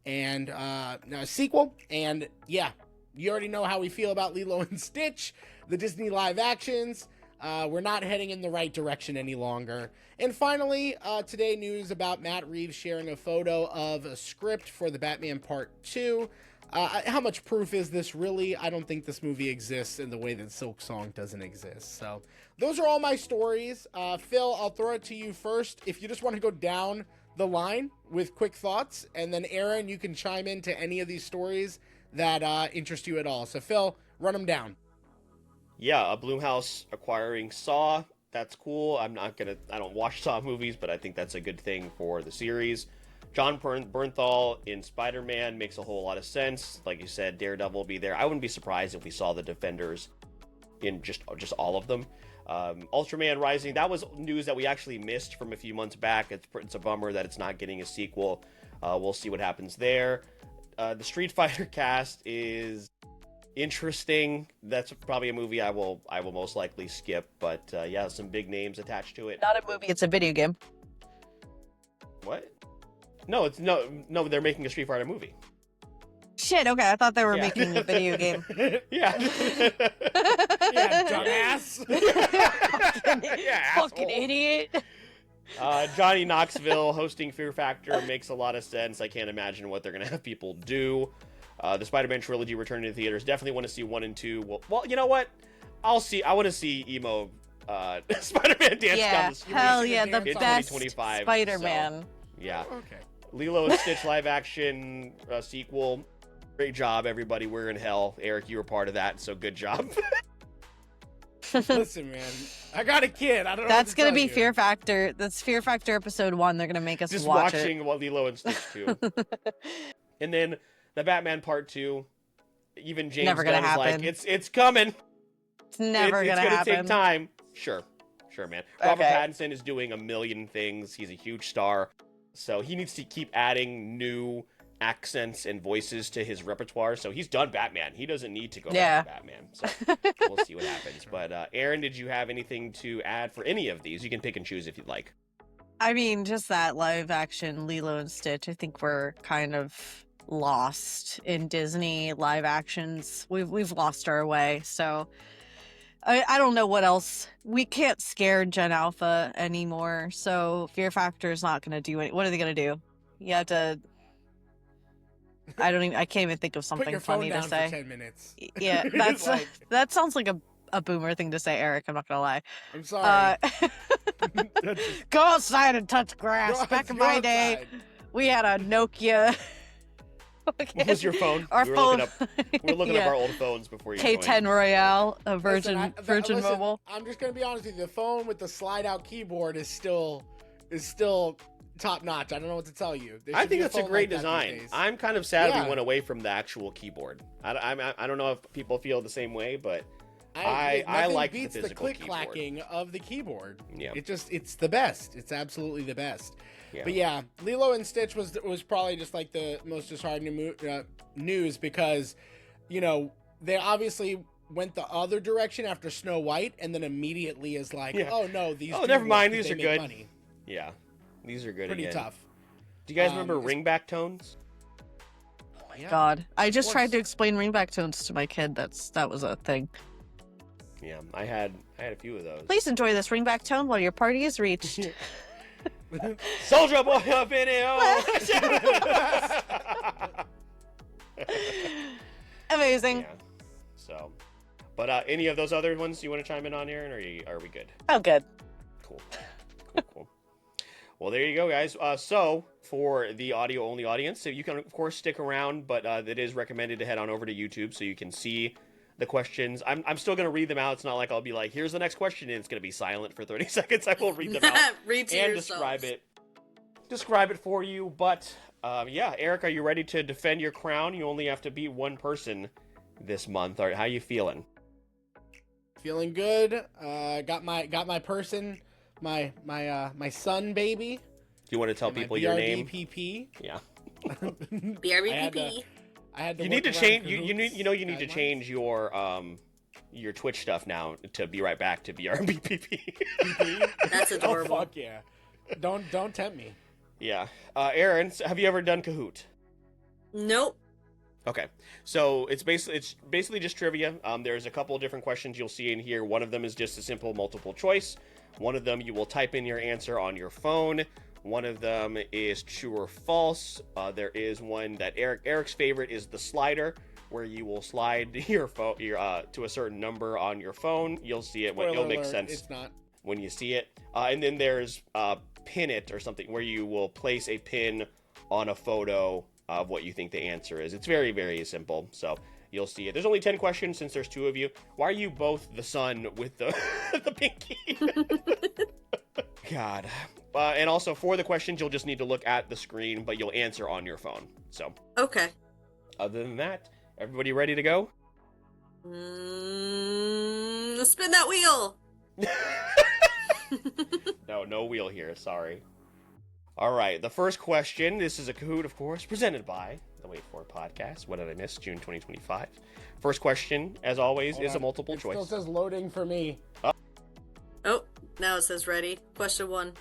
and a sequel. And yeah, you already know how we feel about Lilo and Stitch, the Disney live actions. We're not heading in the right direction any longer. And finally, today news about Matt Reeves sharing a photo of a script for the Batman Part 2. How much proof is this really? I don't think this movie exists in the way that Silk Song doesn't exist. So those are all my stories. Phil, I'll throw it to you first. If you just want to go down the line with quick thoughts, and then Erin, you can chime into any of these stories that interest you at all. So Phil, run them down. Yeah, a Blumhouse acquiring Saw. That's cool. I don't watch Saw movies, but I think that's a good thing for the series. John Bernthal in Spider-Man makes a whole lot of sense. Like you said, Daredevil will be there. I wouldn't be surprised if we saw the Defenders in just all of them. Ultraman Rising, that was news that we actually missed from a few months back. It's a bummer that it's not getting a sequel. We'll see what happens there. the Street Fighter cast is interesting. That's probably a movie I will most likely skip. But yeah, some big names attached to it. Not a movie, it's a video game. What? No, it's no. They're making a Street Fighter movie. Shit, okay, I thought they were Yeah. making a video game. Yeah. Yeah, dumbass. Yeah, Fucking asshole. idiot. Johnny Knoxville hosting Fear Factor makes a lot of sense. I can't imagine what they're going to have people do. The Spider-Man trilogy returning to theaters. Definitely want to see 1 and 2. Well, you know what? I want to see emo Spider-Man dance down the street. Hell yeah, the in best 2025, Spider-Man. so, yeah. Okay. Lilo and Stitch live action sequel. Great job, everybody. We're in hell. Eric, you were part of that, so good job. Listen, man, I got a kid. I don't know. That's what to gonna tell be you. Fear Factor. That's Fear Factor episode 1. They're gonna make us Just watch watching Lilo and Stitch 2. And then the Batman Part 2. Even James Never gonna Gunn is like, happen. it's coming. It's never It's gonna gonna happen. take time. Sure, man. Robert Okay. Pattinson is doing a million things. He's a huge star, so he needs to keep adding new accents and voices to his repertoire. So he's done Batman. He doesn't need to go back to Batman. So we'll see what happens. But Erin, did you have anything to add for any of these? You can pick and choose if you'd like. I mean, just that live action Lilo and Stitch. I think we're kind of lost in Disney live actions. We've lost our way. So I don't know what else. We can't scare Gen Alpha anymore. So Fear Factor is not going to do it. What are they going to do? You have to. I can't even think of Put something your phone funny down to say. for 10 minutes. Yeah, It's like, that sounds like a boomer thing to say, Eric. I'm not gonna lie. I'm sorry. That's just- Go outside and touch grass. Go Back in go my day, outside. we had a Nokia. What was your phone? Our we were phone. looking up our old phones before you joined. K10 Royale, a Listen, Virgin listen, Mobile. I'm just gonna be honest with you. The phone with the slide-out keyboard is still top notch. I don't know what to tell you. There I should think be that's a phone great like that these design. days. I'm kind of sad Yeah. we went away from the actual keyboard. I don't know if people feel the same way, but I like like the beats the physical click keyboard. clacking of the keyboard. Yeah. It's the best. It's absolutely the best. Yeah. But yeah, Lilo and Stitch was probably just like the most disheartening news because, you know, they obviously went the other direction after Snow White, and then immediately is like, Yeah. oh no, these. Oh, do never work mind, 'cause these they are make good. money. Yeah, these are good. Pretty again. tough. Do you guys remember it's- ringback tones? Oh, yeah. God, I just course. tried to explain ringback tones to my kid. That was a thing. Yeah, I had a few of those. Please enjoy this ringback tone while your party is reached. Soldier boy up in here. Amazing. Yeah. So, but any of those other ones you want to chime in on, Aaron, or are we good? Oh, good. Cool. Well, there you go, guys. So, for the audio-only audience, so you can, of course, stick around, but it is recommended to head on over to YouTube so you can see the questions. I'm still going to read them out. It's not like I'll be like, here's the next question, and it's going to be silent for 30 seconds. I will read them out Read to and yourselves. describe it for you. But, yeah, Eric, are you ready to defend your crown? You only have to beat one person this month. How are you feeling? Feeling good. Got my person, my son baby. Do you want to tell and my people your name? BRBPP. Yeah. BRBPP. I had to You need to work change. around You need to guidelines. change your Twitch stuff now to be right back to BRBPP. That's Oh adorable. fuck yeah! Don't tempt me. Yeah. Aaron, have you ever done Kahoot? Nope. Okay, so it's basically just trivia. There's a couple of different questions you'll see in here. One of them is just a simple multiple choice. One of them you will type in your answer on your phone. One of them is true or false. There is one that Eric's favorite is the slider, where you will slide your phone to a certain number on your phone. You'll see it when it'll Spoiler make alert, sense It's not. when you see it. And then there's pin it or something, where you will place a pin on a photo of what you think the answer is. It's very, very simple. So you'll see it. There's only 10 questions since there's 2 of you. Why are you both the sun with the the pinky? God. And also for the questions, you'll just need to look at the screen, but you'll answer on your phone. So Okay. other than that, everybody ready to go? Spin that wheel. No wheel here. Sorry. All right. The first question. This is a Kahoot, of course, presented by the Wait For It podcast. What did I miss? June 2025. First question, as always, is a multiple choice. Still says loading for me. Oh, now it says ready. Question 1.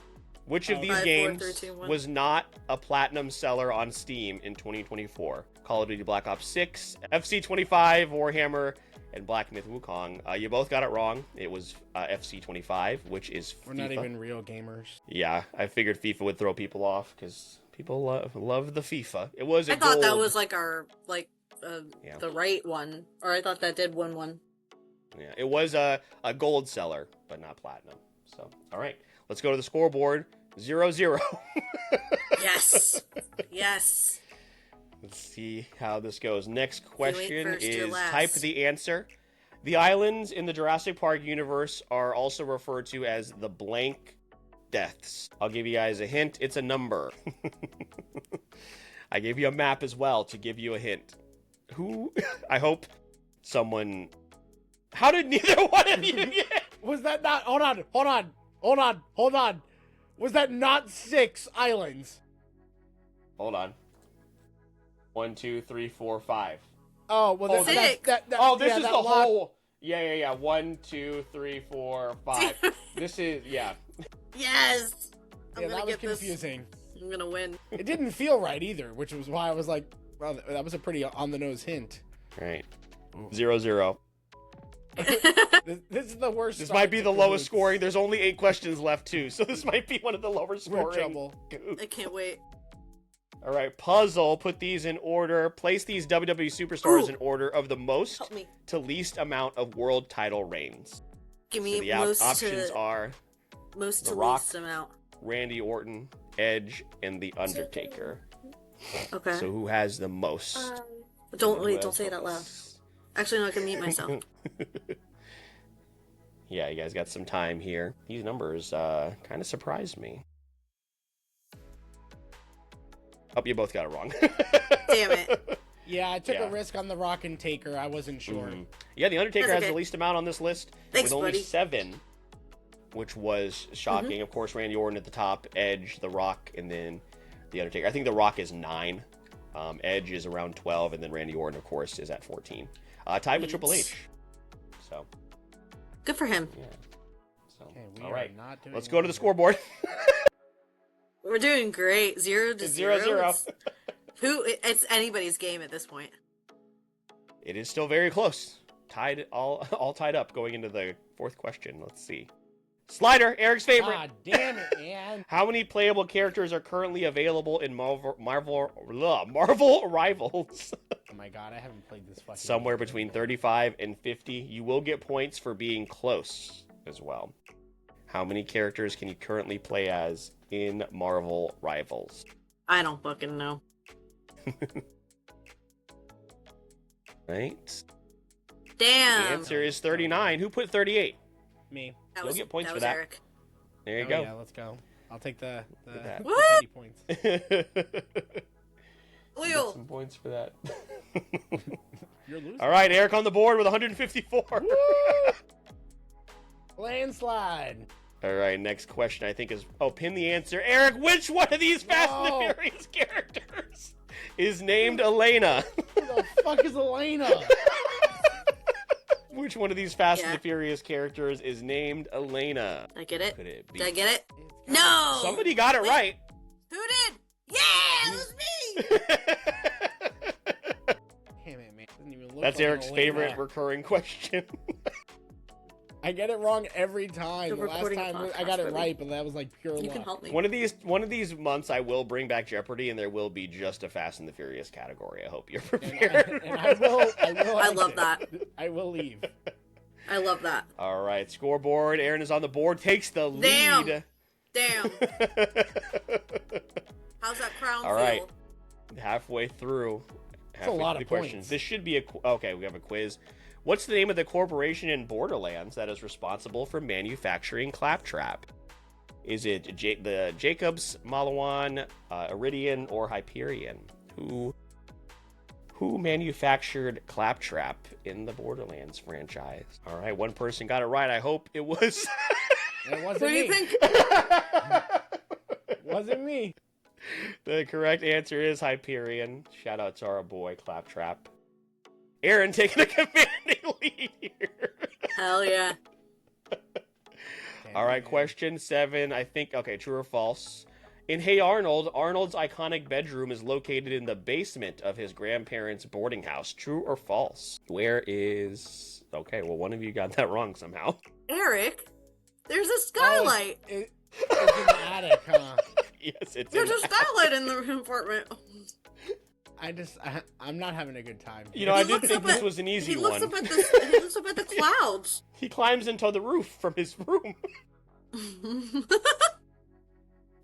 Which of these 5, 4, games 3, 2, 1. was not a platinum seller on Steam in 2024? Call of Duty Black Ops 6, FC25, Warhammer, and Black Myth Wukong. You both got it wrong. It was FC25, which is FIFA. We're not even real gamers. Yeah, I figured FIFA would throw people off because people love the FIFA. It was a I thought that gold- was like our the right one, or I thought that did win one. Yeah, it was a gold seller, but not platinum. So, all right, let's go to the scoreboard. 0-0. Yes, yes. Let's see how this goes. Next question first, you're is last. type the answer. The islands in the Jurassic Park universe are also referred to as the blank deaths. I'll give you guys a hint. It's a number. I gave you a map as well to give you a hint. Who? I hope someone... How did neither one of you get? Was that not... Hold on. Was that not 6 islands? Hold on. 1, 2, 3, 4, 5. Oh, well, Oh, that, that, Oh, this yeah, is that the lot- whole... Yeah. 1, 2, 3, 4, 5. This is... Yeah. Yes. I'm Yeah, gonna that was get this. confusing. I'm gonna win. It didn't feel right either, which was why I was like, well, that was a pretty on-the-nose hint. Right. 0-0. This is the worst. This start might be to the lowest Reboots. scoring. There's only 8 questions left, too. So this might be one of the lower We're in scoring. trouble. I can't wait. All right, puzzle. Put these in order. Place these WWE superstars Ooh. in order of the most Help me. to least amount of world title reigns. Give So me the most options to are most The to Rock. least amount. Randy Orton, Edge, and The Undertaker. Okay. So who has the most? Don't Who wait. has Don't say the it out loud. most? Actually, no, I can mute myself. Yeah, you guys got some time here. These numbers kind of surprised me. Oh, you both got it wrong. Damn it. Yeah, I took Yeah. a risk on the Rock and Taker. I wasn't sure. Mhm. Yeah, The Undertaker That's has okay. the least amount on this list Thanks, with only buddy. 7, which was shocking. Mm-hmm. Of course, Randy Orton at the top, Edge, The Rock, and then The Undertaker. I think The Rock is 9. Edge is around 12, and then Randy Orton, of course, is at 14. Tied with Triple H. So, Good for him. yeah. So, Okay, we all are right. not doing Let's go to the well. scoreboard. We're doing great. 0-0. It's 0-0. It's anybody's game at this point. It is still very close. Tied, all tied up going into the 4th question. Let's see. Slider, Eric's favorite. God damn it, man. How many playable characters are currently available in Marvel Rivals? Oh my god, I haven't played this fucking Somewhere game. between 35 and 50. You will get points for being close as well. How many characters can you currently play as in Marvel Rivals? I don't fucking know. Right? Damn. The answer is 39. Who put 38? Me. That You'll was, get points that for was that. Eric. There you Oh, go. Yeah, let's go. I'll take the at that. What? 50 points. Wheel. Some points for that. You're losing. All right, Eric on the board with 154. Landslide. All right, next question I think is... Oh, pin the answer. Eric, which one of these Fast and No. the Furious characters is named Elena? Who the fuck is Elena? Which one of these Fast and Yeah. the Furious characters is named Elena? I get it. Could it be? Did I get it? No. Somebody got it Wait. right. Who did? Yeah, it was me. Damn it, man. Doesn't even look That's like Eric's Elena. favorite recurring question. I get it wrong every time. The The last recording time podcast, I got it really. right, but that was like pure You luck. can help me. One of these months I will bring back Jeopardy, and there will be just a Fast and the Furious category. I hope you're prepared. And I will. I love exit. that. I will leave. I love that. All right, scoreboard. Aaron is on the board, takes the Damn. lead. Damn. How's that crown All feel? right. Halfway through. Halfway lot through of the questions. points. This should be okay. We have a quiz. What's the name of the corporation in Borderlands that is responsible for manufacturing Claptrap? Is it the Jacobs, Malawan, Iridian, or Hyperion? Who manufactured Claptrap in the Borderlands franchise? All right, one person got it right. I hope it was. It wasn't What do me. you think? Wasn't me. The correct answer is Hyperion. Shout out to our boy Claptrap. Erin taking a commanding lead here. Hell yeah. All right, question 7. I think, okay, true or false? In Hey Arnold, Arnold's iconic bedroom is located in the basement of his grandparents' boarding house. True or false? Where is... Okay, well, one of you got that wrong somehow. Eric, there's a skylight. It's in the attic, huh? Yes, it's There's in a skylight in the apartment. I'm not having a good time. You know, I did think this was an easy he looks one. Up at the, he looks up at the clouds. He climbs into the roof from his room.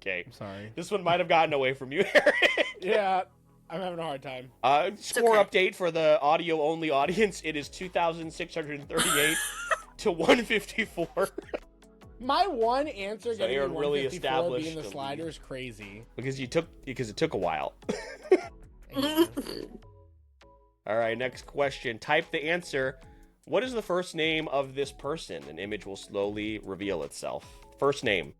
Okay. I'm sorry. This one might have gotten away from you, Eric. Yeah, I'm having a hard time. Score okay. update for the audio-only audience. It is 2,638 to 154. My one answer So getting Aaron to really 154 established being the the slider is crazy. because it took a while. Thank you. All right, next question. Type the answer. What is the first name of this person? An image will slowly reveal itself. First name.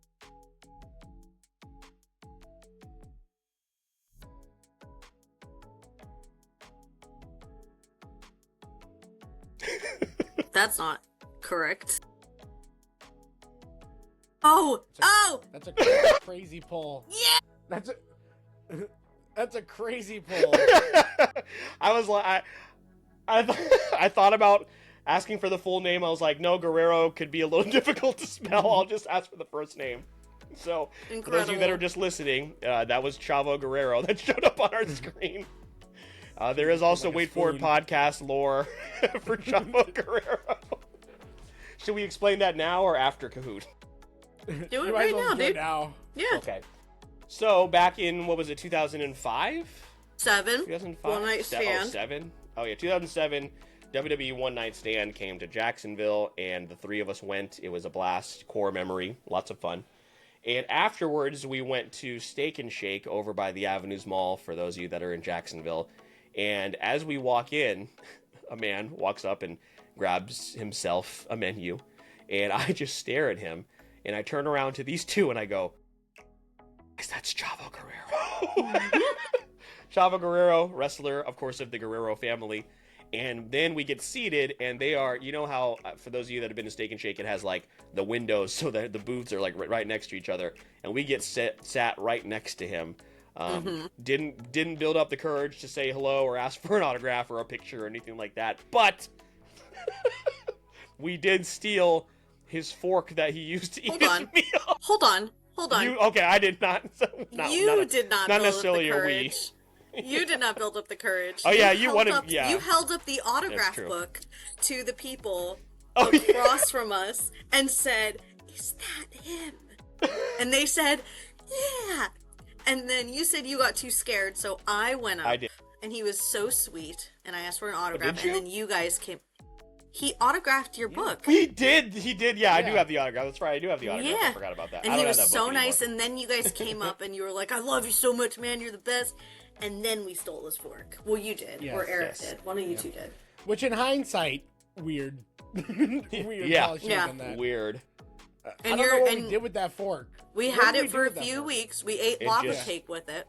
That's not correct. Oh! That's a crazy pull. Yeah! That's a crazy pull. I was like, I thought about asking for the full name. I was like, no, Guerrero could be a little difficult to spell. I'll just ask for the first name. So, for those of you that are just listening, that was Chavo Guerrero that showed up on our screen. There is also, wait for it, podcast lore for Chavo Guerrero. Should we explain that now or after Kahoot? Do it right now, dude. Now. Yeah. Okay. So, back in, what was it, 2005? 7. 2005? One Night Stand. 7? Oh, yeah, 2007. WWE One Night Stand came to Jacksonville, and the three of us went. It was a blast, core memory, lots of fun. And afterwards, we went to Steak and Shake over by the Avenues Mall, for those of you that are in Jacksonville. And as we walk in, a man walks up and grabs himself a menu, and I just stare at him, and I turn around to these two, and I go, that's Chavo Guerrero. Chavo Guerrero, wrestler, of course, of the Guerrero family. And then we get seated, and they are, you know how, for those of you that have been to Steak and Shake, it has, like, the windows so that the booths are, like, right next to each other. And we get sat right next to him. Didn't build up the courage to say hello or ask for an autograph or a picture or anything like that. But we did steal his fork that he used to eat his meal. Hold on. Okay, I did not. You did not build necessarily up the a we. courage. You did not build up the courage. Oh yeah, you held up the autograph book to the people across from us and said, "Is that him?" And they said, "Yeah." And then you said you got too scared, so I went up. I did. And he was so sweet, and I asked for an autograph, did you? and then you guys came. He autographed your book. He did. Yeah, I do have the autograph. That's right, I do have the autograph. Yeah. I forgot about that. And I don't he have was that so book nice, anymore. and then you guys came up, and you were like, "I love you so much, man. You're the best." And then we stole his fork. Well, you did, or Eric did. One of you two did. Which, in hindsight, weird. Weird. Yeah. Probably should've done that. Weird. I don't know what we did with that fork. We What had did it we for do a with that few fork? weeks. We ate lava cake with it.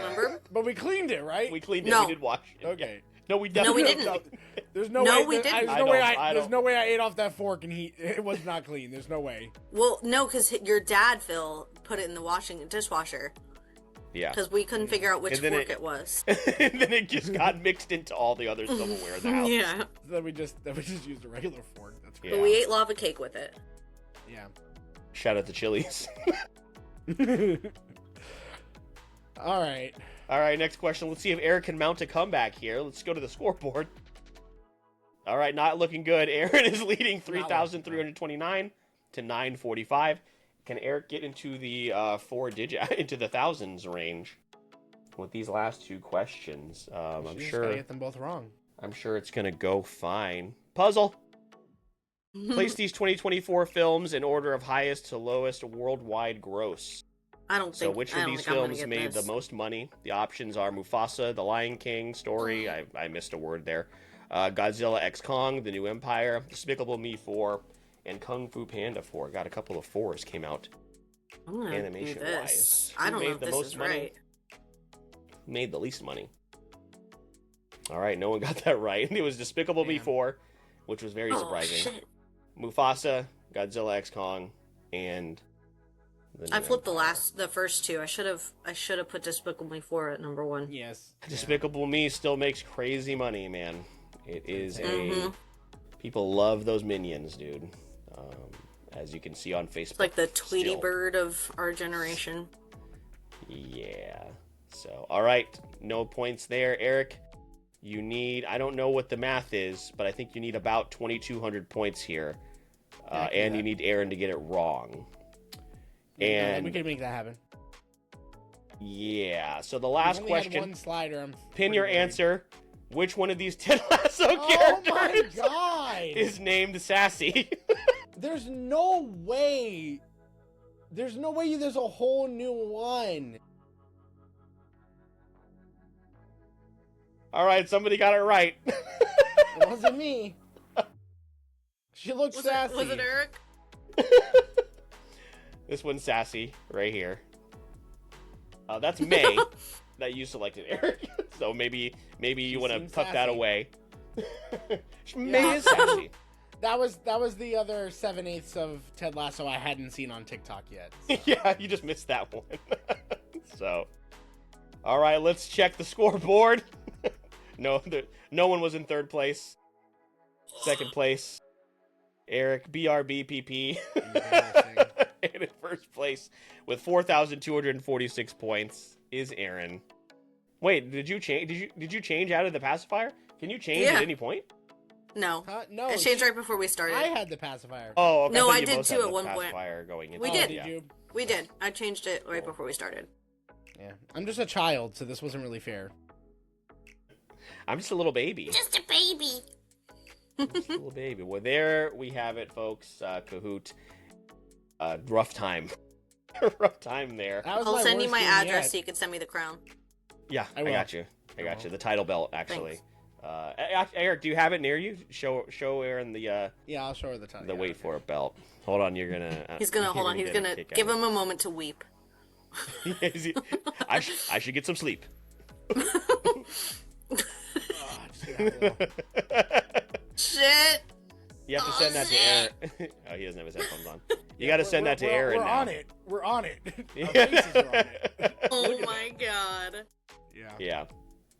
Remember? But we cleaned it, right? We cleaned it. No. We did wash it. Okay. No, we definitely didn't. There's no No, way. we didn't. There's no way I ate off that fork and it was not clean. There's no way. Well, no, because your dad, Phil, put it in the dishwasher. Yeah. Because we couldn't figure out which And then fork it was. And then it just got mixed into all the other silverware in the house. Yeah. Then we just used a regular fork. That's Yeah. But we ate lava cake with it. Yeah. Shout out to Chili's. All right. All right, next question. Let's see if Erin can mount a comeback here. Let's go to the scoreboard. All right, not looking good. Erin is leading 3,329 to 945. Can Eric get into the into the thousands range with these last two questions? I'm She's sure. gotta get them both wrong. I'm sure it's gonna go fine. Puzzle. Place these 2024 films in order of highest to lowest worldwide gross. I don't think. So which of these films made the most money? The options are Mufasa, The Lion King, Story, I missed a word there, Godzilla x Kong, The New Empire, Despicable Me 4, and Kung Fu Panda 4. Got a couple of 4s came out. I'm gonna animation do this. wise. I don't know made if the this most is money? right. Who made the least money? All right, no one got that right. It was Despicable Me 4, which was very surprising. Shit. Mufasa, Godzilla X Kong, and I flipped the first two. I should have put Despicable Me 4 at number 1. Yes. Despicable Me still makes crazy money, man. It is people love those minions, dude. As you can see on Facebook. It's like the Tweety Bird of our generation. Yeah. So, all right, no points there, Eric. You need, I don't know what the math is, but I think you need about 2,200 points here. And you need Erin to get it wrong. And we can make that happen. Yeah, so the last question. Had one slider. Pin your answer. Which one of these Ted Lasso characters my God. Is named Sassy? There's no way. There's no way there's a whole new one. All right, somebody got it right. It wasn't me. She looked sassy. Was it Eric? This one's Sassy right here. That's May that you selected, Eric. So maybe you want to tuck that away. May is sassy. That was the other 7/8 of Ted Lasso I hadn't seen on TikTok yet. So. Yeah, you just missed that one. So, all right, let's check the scoreboard. No one was in third place. Second place, Eric BRBPP. And in first place with 4,246 points is Erin. Wait, did you change out of the pacifier? Can you change at any point? No. No. I changed right before we started. I had the pacifier. Oh, okay. No, I did too at one point. Going into We did. Did you? We did. I changed it right before we started. Yeah. I'm just a child, so this wasn't really fair. I'm just a little baby. Just a baby. Just a little baby. Well, there we have it, folks. Kahoot. Rough time. Rough time there. I'll send you my address so you can send me the crown. Yeah, I got you. I got you. The title belt, actually. Eric, do you have it near you? Show Erin the. Yeah, I'll show her the title. The wait for it belt. Hold on, you're gonna. He's gonna hold on. He's gonna give him a moment to weep. I should get some sleep. Shit. You have to send that to Erin. Oh, he doesn't have his headphones on. You got to send that to Erin now. We're on it. Our faces are on it. Oh my god. Yeah.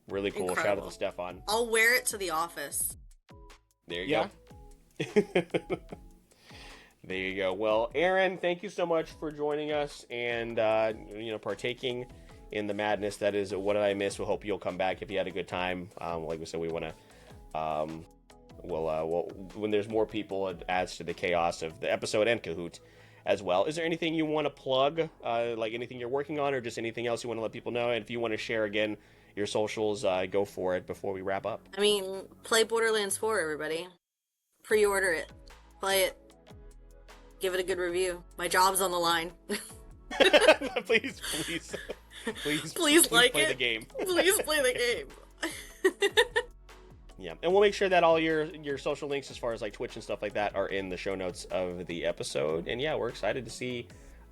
Really cool. Incredible. Shout out to Stefan. I'll wear it to the office. There you go. There you go. Well, Erin, thank you so much for joining us and partaking in the madness that is What Did I Miss? We hope you'll come back if you had a good time. Like we said, we want to. When there's more people, it adds to the chaos of the episode and Kahoot as well. Is there anything you want to plug, like anything you're working on, or just anything else you want to let people know? And if you want to share again your socials, go for it before we wrap up. I mean, play Borderlands 4, everybody. Pre-order it. Play it. Give it a good review. My job's on the line. Please like play it. The game. Please play the game. Yeah, and we'll make sure that all your social links as far as like Twitch and stuff like that are in the show notes of the episode. And yeah, we're excited to see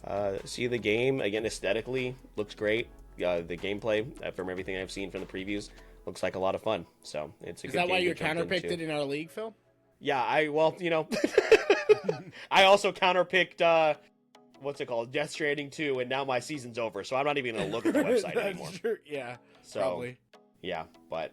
the game. Again, aesthetically, looks great. The gameplay, from everything I've seen from the previews, looks like a lot of fun. So it's a good game. Is that why you to jump counterpicked into. it in our league, Phil? Yeah, I also counterpicked, what's it called? Death Stranding 2, and now my season's over, so I'm not even going to look at the website anymore. True. Yeah, so, probably. Yeah, but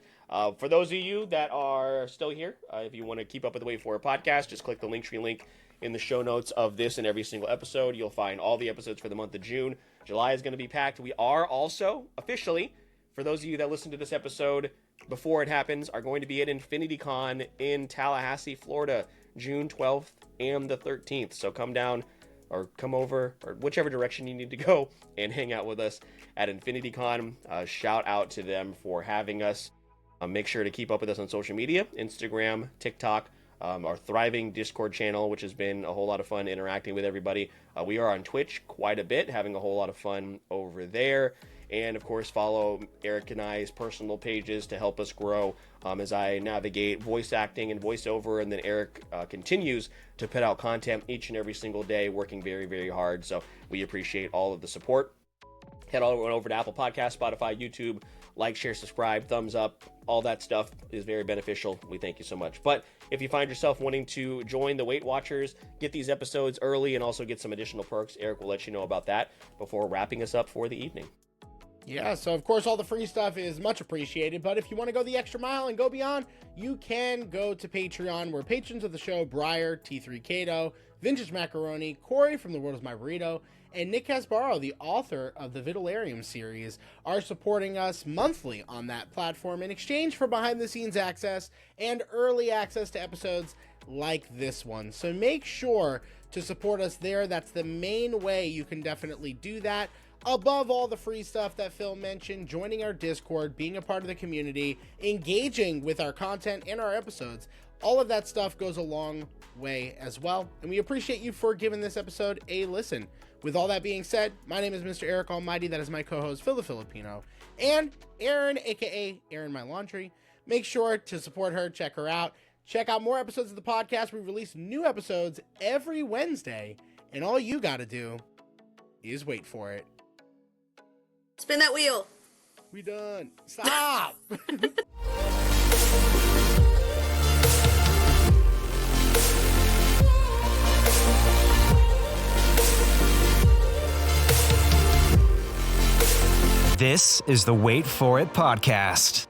for those of you that are still here, if you want to keep up with the Wait For It podcast, just click the Linktree link in the show notes of this and every single episode. You'll find all the episodes for the month of June. July is going to be packed. We are also, officially, for those of you that listen to this episode before it happens, are going to be at InfinityCon in Tallahassee, Florida, June 12th and the 13th. So come down or come over or whichever direction you need to go and hang out with us at InfinityCon. Shout out to them for having us. Make sure to keep up with us on social media, Instagram, TikTok, our thriving Discord channel, which has been a whole lot of fun interacting with everybody. We are on Twitch quite a bit, having a whole lot of fun over there. And of course, follow Eric and I's personal pages to help us grow as I navigate voice acting and voiceover. And then Eric continues to put out content each and every single day, working very, very hard. So we appreciate all of the support. Head on over to Apple Podcasts, Spotify, YouTube. Like, share, subscribe, thumbs up. All that stuff is very beneficial. We thank you so much. But if you find yourself wanting to join the Weight Watchers, get these episodes early, and also get some additional perks, Eric will let you know about that before wrapping us up for the evening. Yeah, so of course all the free stuff is much appreciated, but if you want to go the extra mile and go beyond, you can go to Patreon, where patrons of the show, Briar, T3 Kato, Vintage Macaroni, Corey from The World Is My Burrito, and Nick Casbaro, the author of the Vidalarium series, are supporting us monthly on that platform in exchange for behind-the-scenes access and early access to episodes like this one. So make sure to support us there. That's the main way you can definitely do that. Above all the free stuff that Phil mentioned, joining our Discord, being a part of the community, engaging with our content and our episodes, all of that stuff goes a long way as well. And we appreciate you for giving this episode a listen. With all that being said, my name is Mr. Eric Almighty. That is my co-host, Phil the Filipino, and Erin, aka Erin My Laundry. Make sure to support her, check her out. Check out more episodes of the podcast. We release new episodes every Wednesday, and all you gotta do is wait for it. Spin that wheel. We done. Stop. This is the Wait For It podcast.